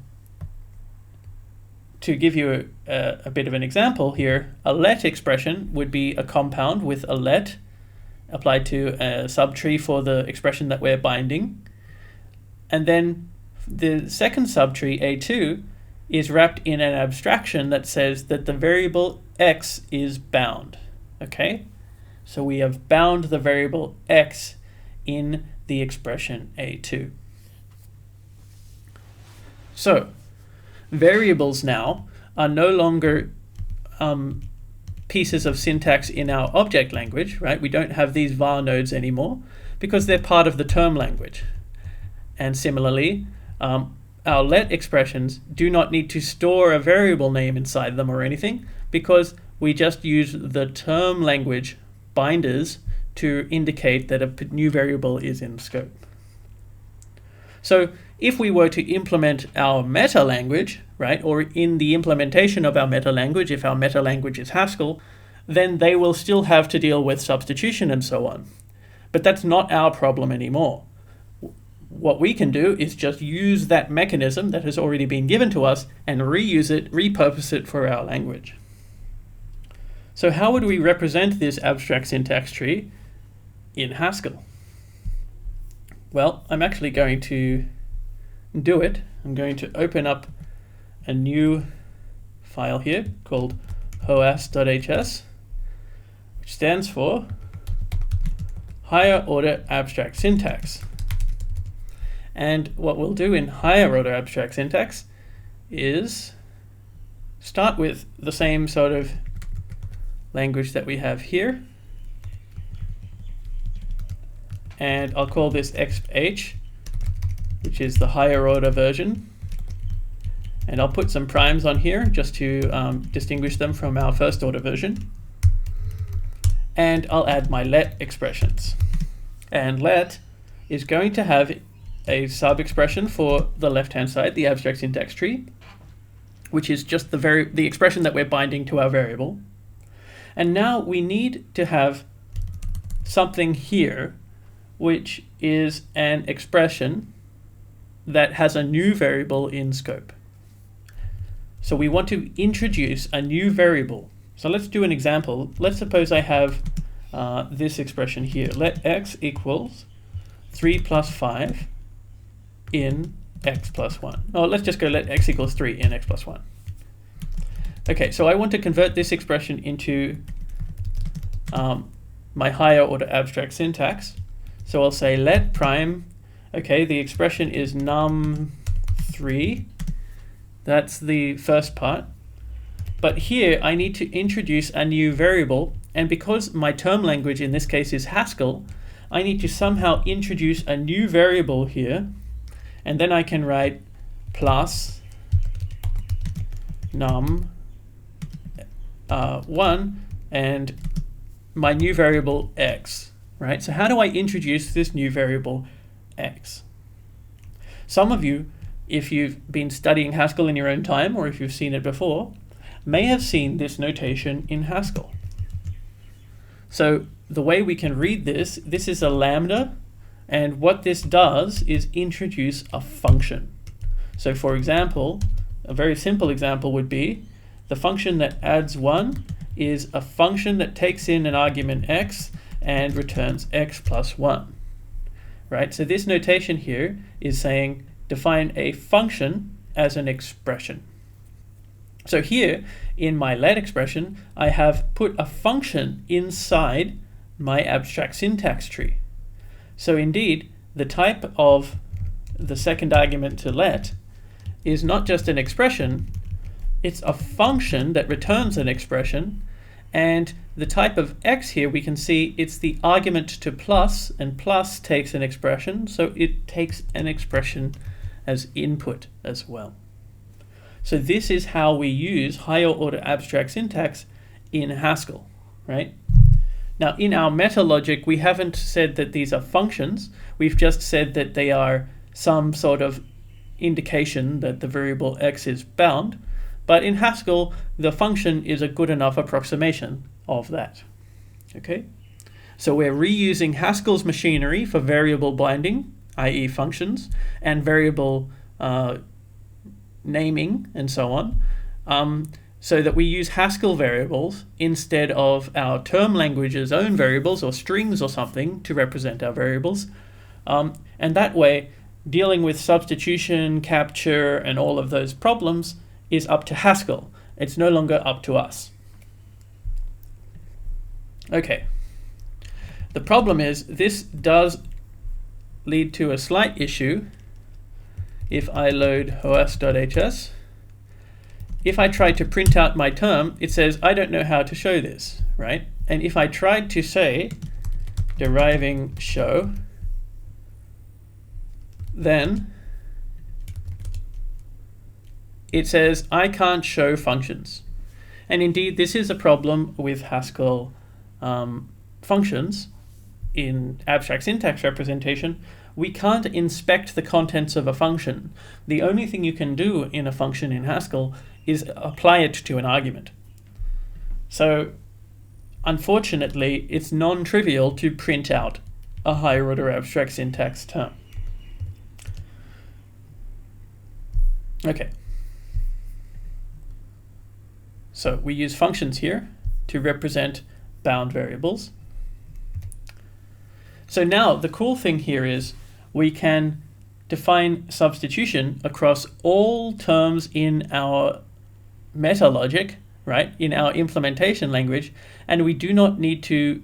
give you a bit of an example here, a let expression would be a compound with a let applied to a subtree for the expression that we're binding. And then the second subtree, A2, is wrapped in an abstraction that says that the variable x is bound. Okay? So we have bound the variable x in the expression A2. So variables now are no longer pieces of syntax in our object language, right? We don't have these var nodes anymore because they're part of the term language. And similarly, our let expressions do not need to store a variable name inside them or anything because we just use the term language binders to indicate that a new variable is in scope. So if we were to implement our meta language, right, or in the implementation of our meta language, if our meta language is Haskell, then they will still have to deal with substitution and so on. But that's not our problem anymore. What we can do is just use that mechanism that has already been given to us and reuse it, repurpose it for our language. So how would we represent this abstract syntax tree in Haskell? Well, I'm actually going to do it. I'm going to open up a new file here called HOAS.hs, which stands for Higher Order Abstract Syntax. And what we'll do in Higher Order Abstract Syntax is start with the same sort of language that we have here. And I'll call this exp_h, which is the higher order version. And I'll put some primes on here just to distinguish them from our first order version. And I'll add my let expressions. And let is going to have a sub-expression for the left-hand side, the abstract syntax tree, which is just the expression that we're binding to our variable. And now we need to have something here, which is an expression that has a new variable in scope. So we want to introduce a new variable. So let's do an example. Let's suppose I have this expression here. Let x equals 3 plus 5 in x plus 1. Oh, let's just go let x equals 3 in x plus 1. Okay, so I want to convert this expression into my higher order abstract syntax. So I'll say let prime, okay, the expression is num3. That's the first part. But here I need to introduce a new variable, and because my term language in this case is Haskell, I need to somehow introduce a new variable here, and then I can write plus num1 and my new variable x, right? So how do I introduce this new variable x? Some of you if you've been studying Haskell in your own time, or if you've seen it before, may have seen this notation in Haskell. So the way we can read this is a lambda, and what this does is introduce a function. So for example, a very simple example would be the function that adds 1 is a function that takes in an argument x and returns x plus 1. Right? So this notation here is saying define a function as an expression. So here in my let expression, I have put a function inside my abstract syntax tree. So indeed, the type of the second argument to let is not just an expression, it's a function that returns an expression, and the type of x here, we can see it's the argument to plus, and plus takes an expression, so it takes an expression as input as well. So this is how we use higher order abstract syntax in Haskell, right? Now in our meta logic, we haven't said that these are functions, we've just said that they are some sort of indication that the variable x is bound, but in Haskell, the function is a good enough approximation of that. Okay, so we're reusing Haskell's machinery for variable binding, i.e. functions, and variable naming and so on, so that we use Haskell variables instead of our term language's own variables or strings or something to represent our variables. And that way, dealing with substitution, capture, and all of those problems is up to Haskell. It's no longer up to us. Okay. The problem is this does lead to a slight issue if I load HOAS.hs. If I try to print out my term, it says, I don't know how to show this, right? And if I tried to say deriving show, then it says I can't show functions. And indeed, this is a problem with Haskell functions in abstract syntax representation. We can't inspect the contents of a function. The only thing you can do in a function in Haskell is apply it to an argument. So unfortunately, it's non-trivial to print out a higher order abstract syntax term. Okay. So we use functions here to represent bound variables. So now the cool thing here is we can define substitution across all terms in our meta logic, right, in our implementation language, and we do not need to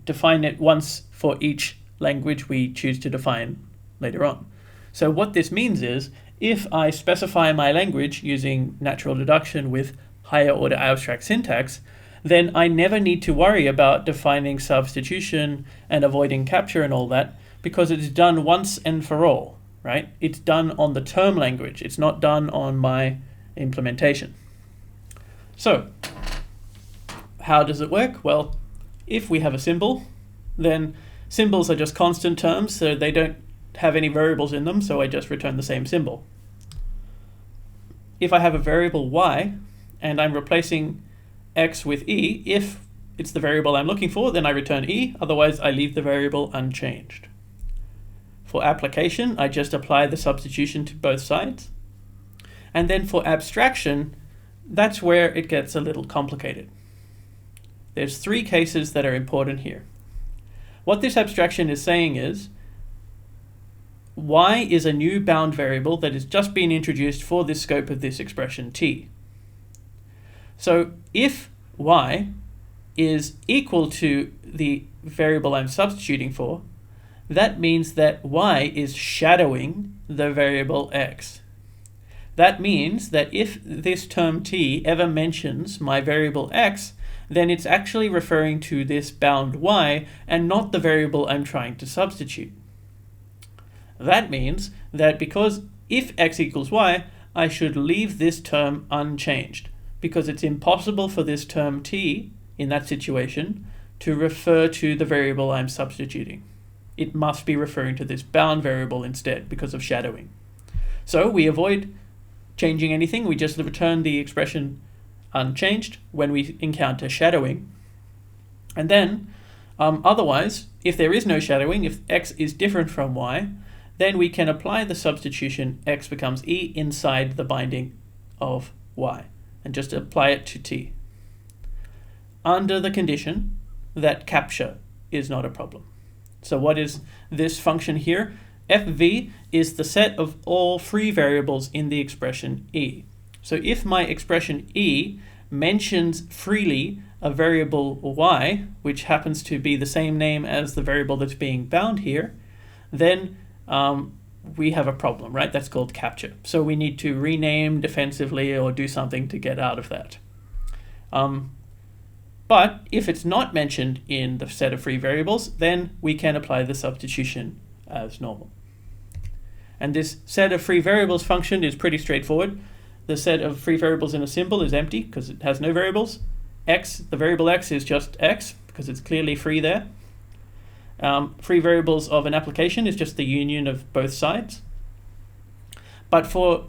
define it once for each language we choose to define later on. So what this means is, if I specify my language using natural deduction with higher order abstract syntax, then I never need to worry about defining substitution and avoiding capture and all that, because it's done once and for all, right? It's done on the term language. It's not done on my implementation. So how does it work? Well, if we have a symbol, then symbols are just constant terms, so they don't have any variables in them, so I just return the same symbol. If I have a variable y and I'm replacing x with e, if it's the variable I'm looking for, then I return e, otherwise I leave the variable unchanged. For application, I just apply the substitution to both sides. And then for abstraction, that's where it gets a little complicated. There's three cases that are important here. What this abstraction is saying is, y is a new bound variable that has just been introduced for this scope of this expression t. So if y is equal to the variable I'm substituting for, that means that y is shadowing the variable x. That means that if this term t ever mentions my variable x, then it's actually referring to this bound y and not the variable I'm trying to substitute. That means that because if x equals y, I should leave this term unchanged, because it's impossible for this term t in that situation to refer to the variable I'm substituting. it must be referring to this bound variable instead because of shadowing. So we avoid changing anything. We just return the expression unchanged when we encounter shadowing. And then otherwise, if there is no shadowing, if x is different from y, then we can apply the substitution x becomes e inside the binding of y and just apply it to t, under the condition that capture is not a problem. So what is this function here? fv is the set of all free variables in the expression e. So if my expression e mentions freely a variable y, which happens to be the same name as the variable that's being bound here, then we have a problem, right? That's called capture. So we need to rename defensively or do something to get out of that. But if it's not mentioned in the set of free variables, then we can apply the substitution as normal. And this set of free variables function is pretty straightforward. The set of free variables in a symbol is empty because it has no variables. X, the variable x is just x because it's clearly free there. Free variables of an application is just the union of both sides. But for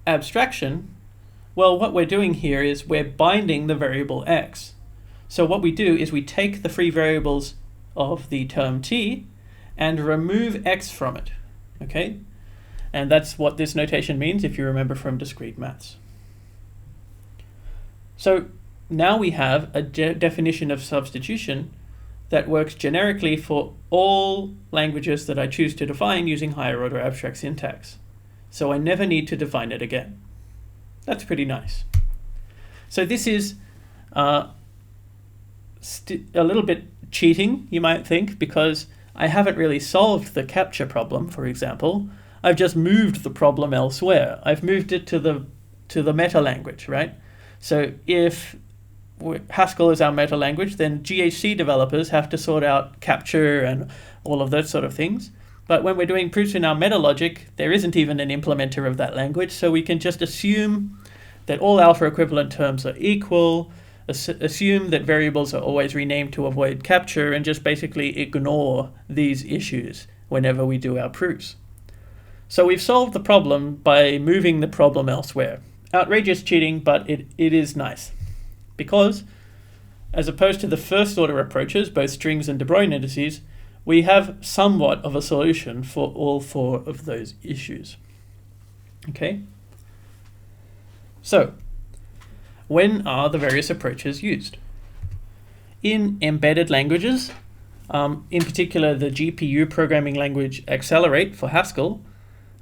abstraction, well, what we're doing here is we're binding the variable x. So what we do is we take the free variables of the term t and remove x from it, okay? And that's what this notation means if you remember from discrete maths. So now we have a definition of substitution that works generically for all languages that I choose to define using higher order abstract syntax. So I never need to define it again. That's pretty nice. So this is a little bit cheating, you might think, because I haven't really solved the capture problem, for example. I've just moved the problem elsewhere. I've moved it to the meta language, right? So if Haskell is our meta language, then GHC developers have to sort out capture and all of those sort of things. But when we're doing proofs in our meta logic, there isn't even an implementer of that language, so we can just assume that all alpha equivalent terms are equal, assume that variables are always renamed to avoid capture, and just basically ignore these issues whenever we do our proofs. So we've solved the problem by moving the problem elsewhere. Outrageous cheating, but it is nice. Because, as opposed to the first order approaches, both strings and De Bruijn indices, we have somewhat of a solution for all four of those issues. Okay? So, when are the various approaches used? In embedded languages, in particular the GPU programming language Accelerate for Haskell,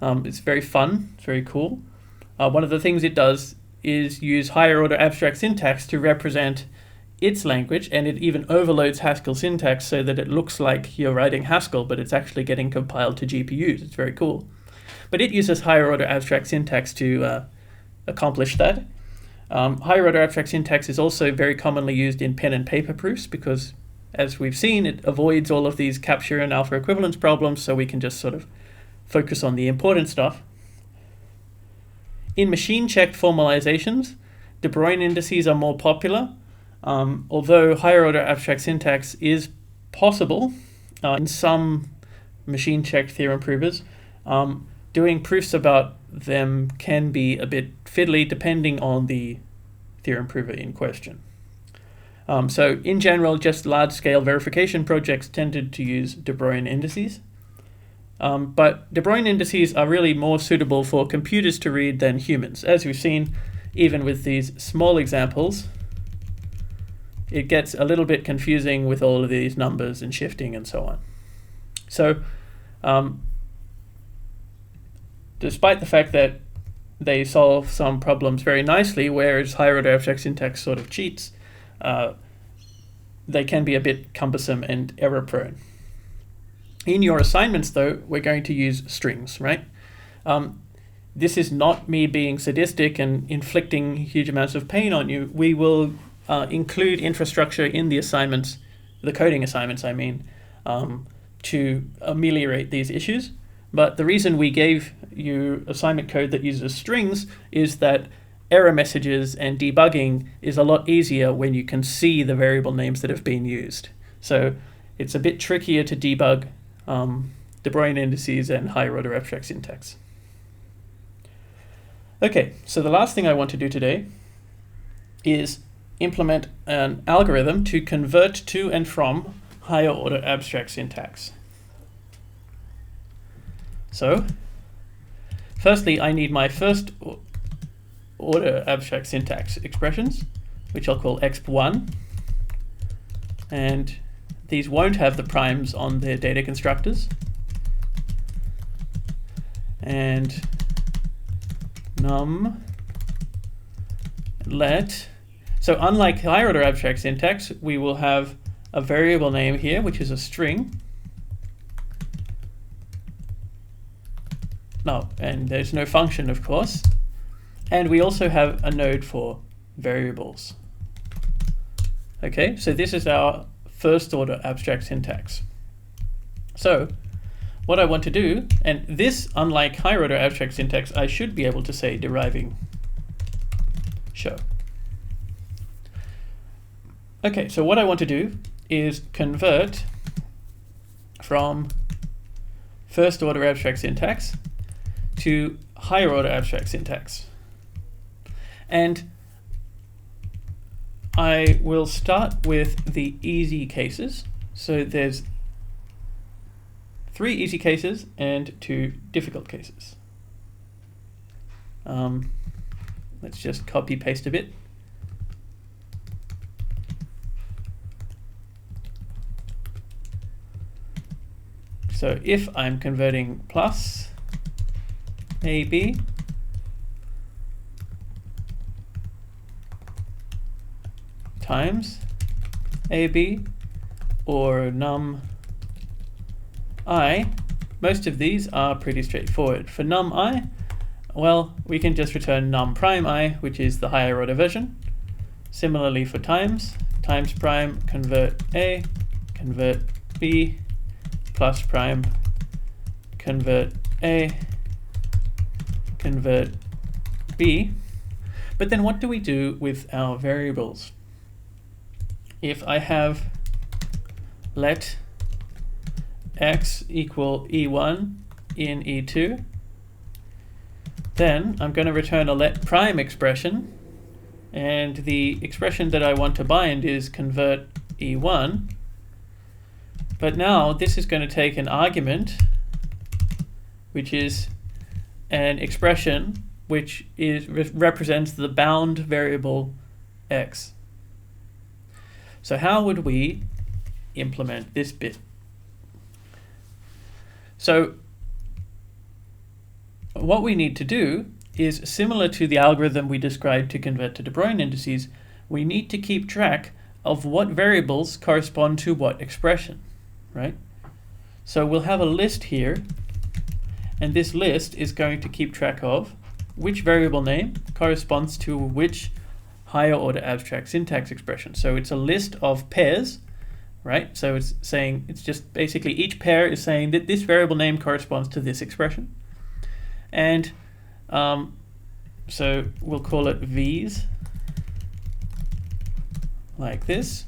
it's very fun, it's very cool. One of the things it does is use higher order abstract syntax to represent its language, and it even overloads Haskell syntax so that it looks like you're writing Haskell, but it's actually getting compiled to GPUs. It's very cool. But it uses higher order abstract syntax to accomplish that. Higher order abstract syntax is also very commonly used in pen and paper proofs because, as we've seen, it avoids all of these capture and alpha equivalence problems, so we can just sort of focus on the important stuff. In machine-checked formalizations, De Bruijn indices are more popular, although higher order abstract syntax is possible in some machine-checked theorem provers. Doing proofs about them can be a bit fiddly depending on the theorem prover in question. So in general, just large-scale verification projects tended to use De Bruijn indices. But De Bruijn indices are really more suitable for computers to read than humans. As we've seen, even with these small examples, it gets a little bit confusing with all of these numbers and shifting and so on. So, despite the fact that they solve some problems very nicely, whereas higher order abstract syntax sort of cheats, they can be a bit cumbersome and error prone. In your assignments, though, we're going to use strings, right? This is not me being sadistic and inflicting huge amounts of pain on you. We will include infrastructure in the assignments, the coding assignments, I mean, to ameliorate these issues. But the reason we gave you assignment code that uses strings is that error messages and debugging is a lot easier when you can see the variable names that have been used. So it's a bit trickier to debug De Bruijn indices and higher order abstract syntax. Okay, so the last thing I want to do today is implement an algorithm to convert to and from higher order abstract syntax. So, firstly, I need my first order abstract syntax expressions, which I'll call exp1, and these won't have the primes on their data constructors. And num let. So unlike higher order abstract syntax, we will have a variable name here, which is a string. No, and there's no function, of course. And we also have a node for variables. Okay, so this is our first order abstract syntax. So what I want to do, and this, unlike higher order abstract syntax, I should be able to say deriving show. Okay, so what I want to do is convert from first order abstract syntax to higher order abstract syntax. And I will start with the easy cases. So there's 3 easy cases and 2 difficult cases. Let's just copy paste a bit. So if I'm converting plus AB times AB or num I, most of these are pretty straightforward. For num I, well, we can just return num prime I, which is the higher order version. Similarly for times prime, convert A, convert B, plus prime, convert A, convert B. But then what do we do with our variables? If I have let x equal E1 in E2, then I'm going to return a let prime expression, and the expression that I want to bind is convert E1. But now this is going to take an argument, which is an expression which represents the bound variable x. So how would we implement this bit? So what we need to do is similar to the algorithm we described to convert to De Bruijn indices. We need to keep track of what variables correspond to what expression, right? So we'll have a list here, and this list is going to keep track of which variable name corresponds to which higher order abstract syntax expression. So it's a list of pairs, right? So it's saying, it's just basically each pair is saying that this variable name corresponds to this expression. And so we'll call it V's, like this.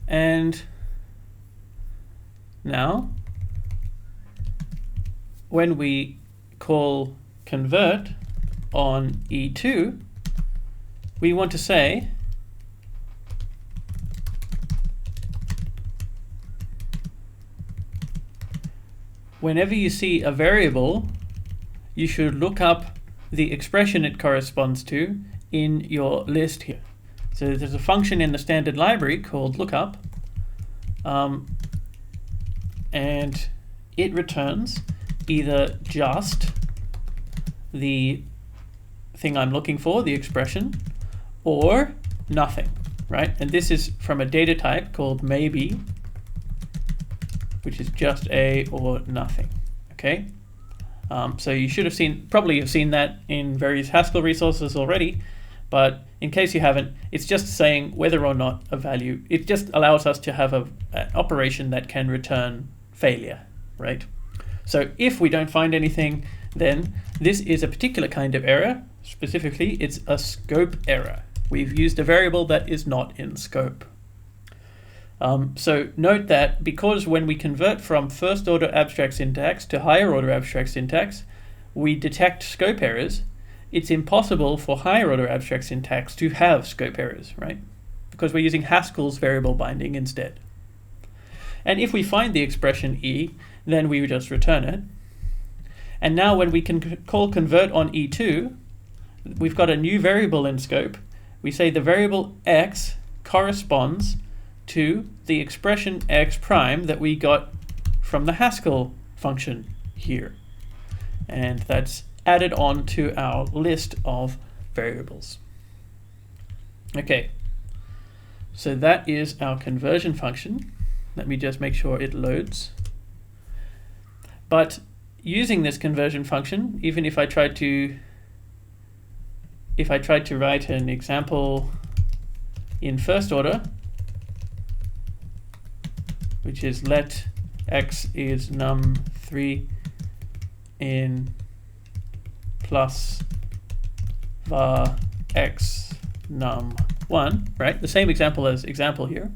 And now, when we call convert on E2, we want to say whenever you see a variable, you should look up the expression it corresponds to in your list here. So there's a function in the standard library called lookup, and it returns either just the thing I'm looking for, the expression, or nothing, right? And this is from a data type called maybe, which is just A or nothing, okay? So you should have probably have seen that in various Haskell resources already, but in case you haven't, it's just saying whether or not a value, it just allows us to have an operation that can return failure, right? So if we don't find anything, then this is a particular kind of error, Specifically, it's a scope error. We've used a variable that is not in scope. So note that because when we convert from first order abstract syntax to higher order abstract syntax, we detect scope errors, it's impossible for higher order abstract syntax to have scope errors, right? Because we're using Haskell's variable binding instead. And if we find the expression E, then we just return it. And now when we can call convert on E2, we've got a new variable in scope. We say the variable X corresponds to the expression X prime that we got from the Haskell function here. And that's added on to our list of variables. Okay, so that is our conversion function. Let me just make sure it loads. But using this conversion function, even if I tried to write an example in first order, which is let x is num3 in plus var x num1, right? The same example as example here.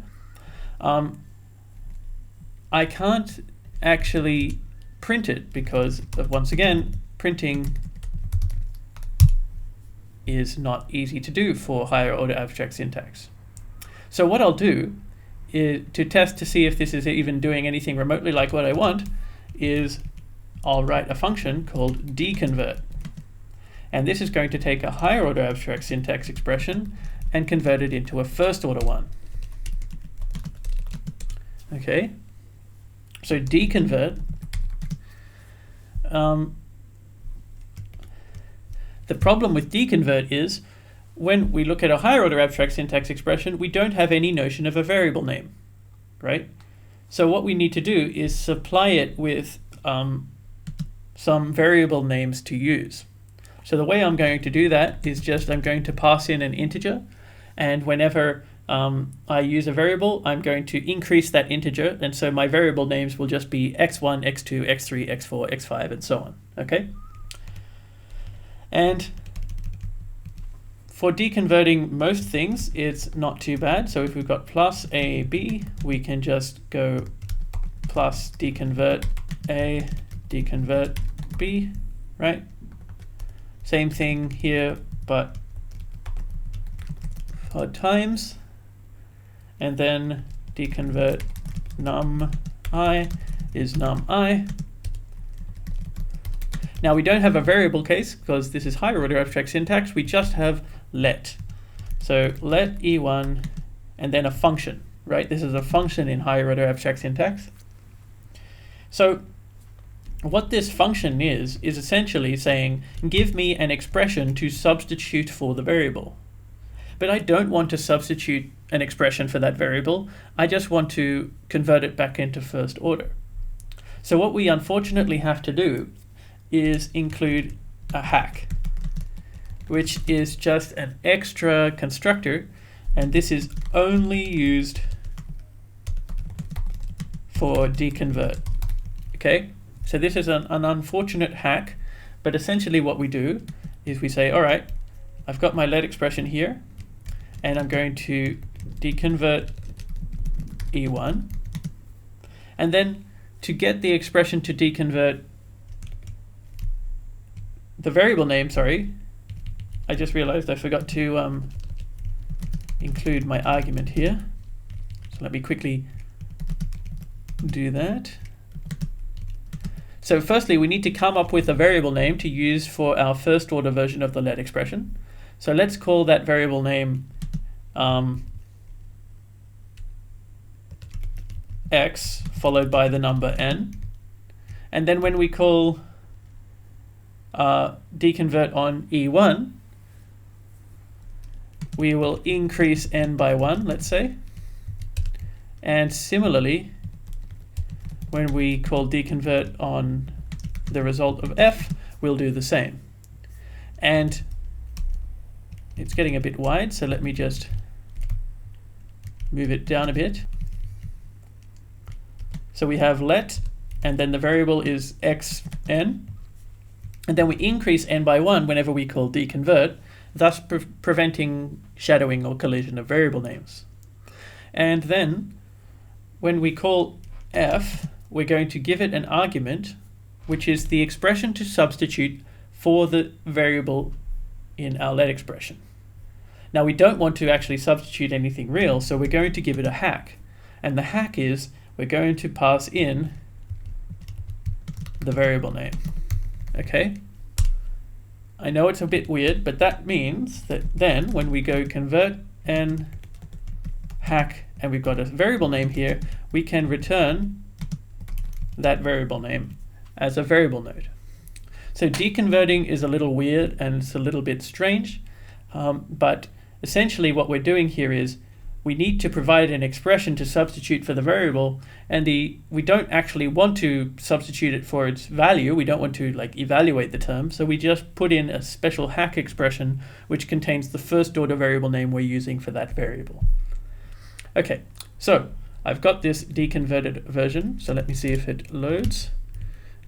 I can't actually print it because, once again, printing is not easy to do for higher order abstract syntax. So what I'll do is, to test to see if this is even doing anything remotely like what I want, is I'll write a function called deconvert. And this is going to take a higher order abstract syntax expression and convert it into a first order one. Okay, so deconvert. The problem with deconvert is when we look at a higher order abstract syntax expression, we don't have any notion of a variable name, right? So what we need to do is supply it with some variable names to use. So the way I'm going to do that is just I'm going to pass in an integer, and whenever I use a variable, I'm going to increase that integer, and so my variable names will just be x1, x2, x3, x4, x5, and so on, okay? And for deconverting most things, it's not too bad. So if we've got plus a b, we can just go plus deconvert a, deconvert b, right? Same thing here, but for times, and then deconvert num I is num I. Now we don't have a variable case because this is higher order abstract syntax, we just have let. So let E1 and then a function, right? This is a function in higher order abstract syntax. So what this function is essentially saying, give me an expression to substitute for the variable. But I don't want to substitute an expression for that variable, I just want to convert it back into first order. So what we unfortunately have to do is include a hack, which is just an extra constructor, and this is only used for deconvert. Okay, so this is an unfortunate hack, but essentially what we do is we say, all right, I've got my let expression here, and I'm going to deconvert E1, and then to get the expression to deconvert the variable name, sorry, I just realized I forgot to include my argument here. So let me quickly do that. So firstly, we need to come up with a variable name to use for our first order version of the let expression. So let's call that variable name x followed by the number n. And then when we call deconvert on E1, we will increase n by 1, let's say. And similarly, when we call deconvert on the result of f, we'll do the same. And it's getting a bit wide, so let me just move it down a bit. So we have let, and then the variable is xn. And then we increase n by 1 whenever we call deconvert, thus preventing shadowing or collision of variable names. And then when we call f, we're going to give it an argument, which is the expression to substitute for the variable in our let expression. Now we don't want to actually substitute anything real, so we're going to give it a hack. And the hack is we're going to pass in the variable name. Okay? I know it's a bit weird, but that means that then when we go convert and hack and we've got a variable name here, we can return that variable name as a variable node. So deconverting is a little weird and it's a little bit strange, but essentially what we're doing here is we need to provide an expression to substitute for the variable, and we don't actually want to substitute it for its value. We don't want to evaluate the term, so we just put in a special hack expression which contains the first order variable name we're using for that variable. Okay, so I've got this deconverted version, so let me see if it loads.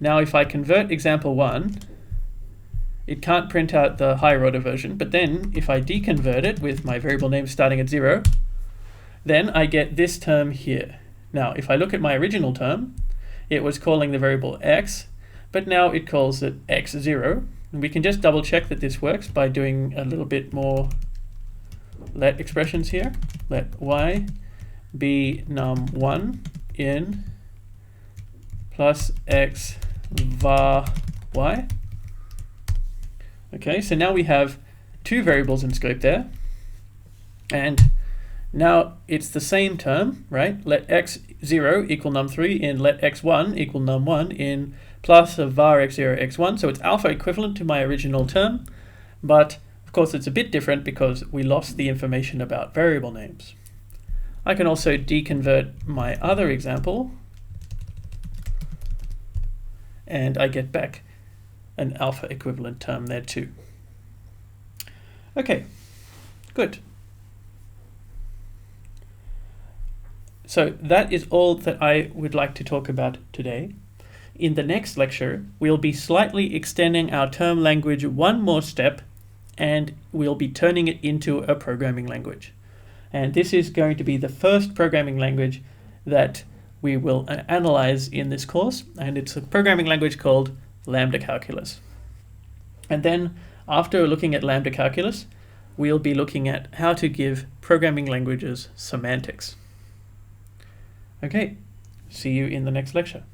Now if I convert example 1, it can't print out the higher order version, but then if I deconvert it with my variable name starting at 0, then I get this term here. Now if I look at my original term, it was calling the variable x, but now it calls it x0. And we can just double check that this works by doing a little bit more let expressions here. Let y be num1 in plus x var y. Okay, so now we have two variables in scope there, and now it's the same term, right? Let x0 equal num3 in let x1 equal num1 in plus of var x0 x1. So it's alpha equivalent to my original term, but of course it's a bit different because we lost the information about variable names. I can also deconvert my other example, and I get back an alpha equivalent term there too. Okay, good. So that is all that I would like to talk about today. In the next lecture, we'll be slightly extending our term language one more step, and we'll be turning it into a programming language. And this is going to be the first programming language that we will analyze in this course, and it's a programming language called Lambda Calculus. And then after looking at Lambda Calculus, we'll be looking at how to give programming languages semantics. Okay, see you in the next lecture.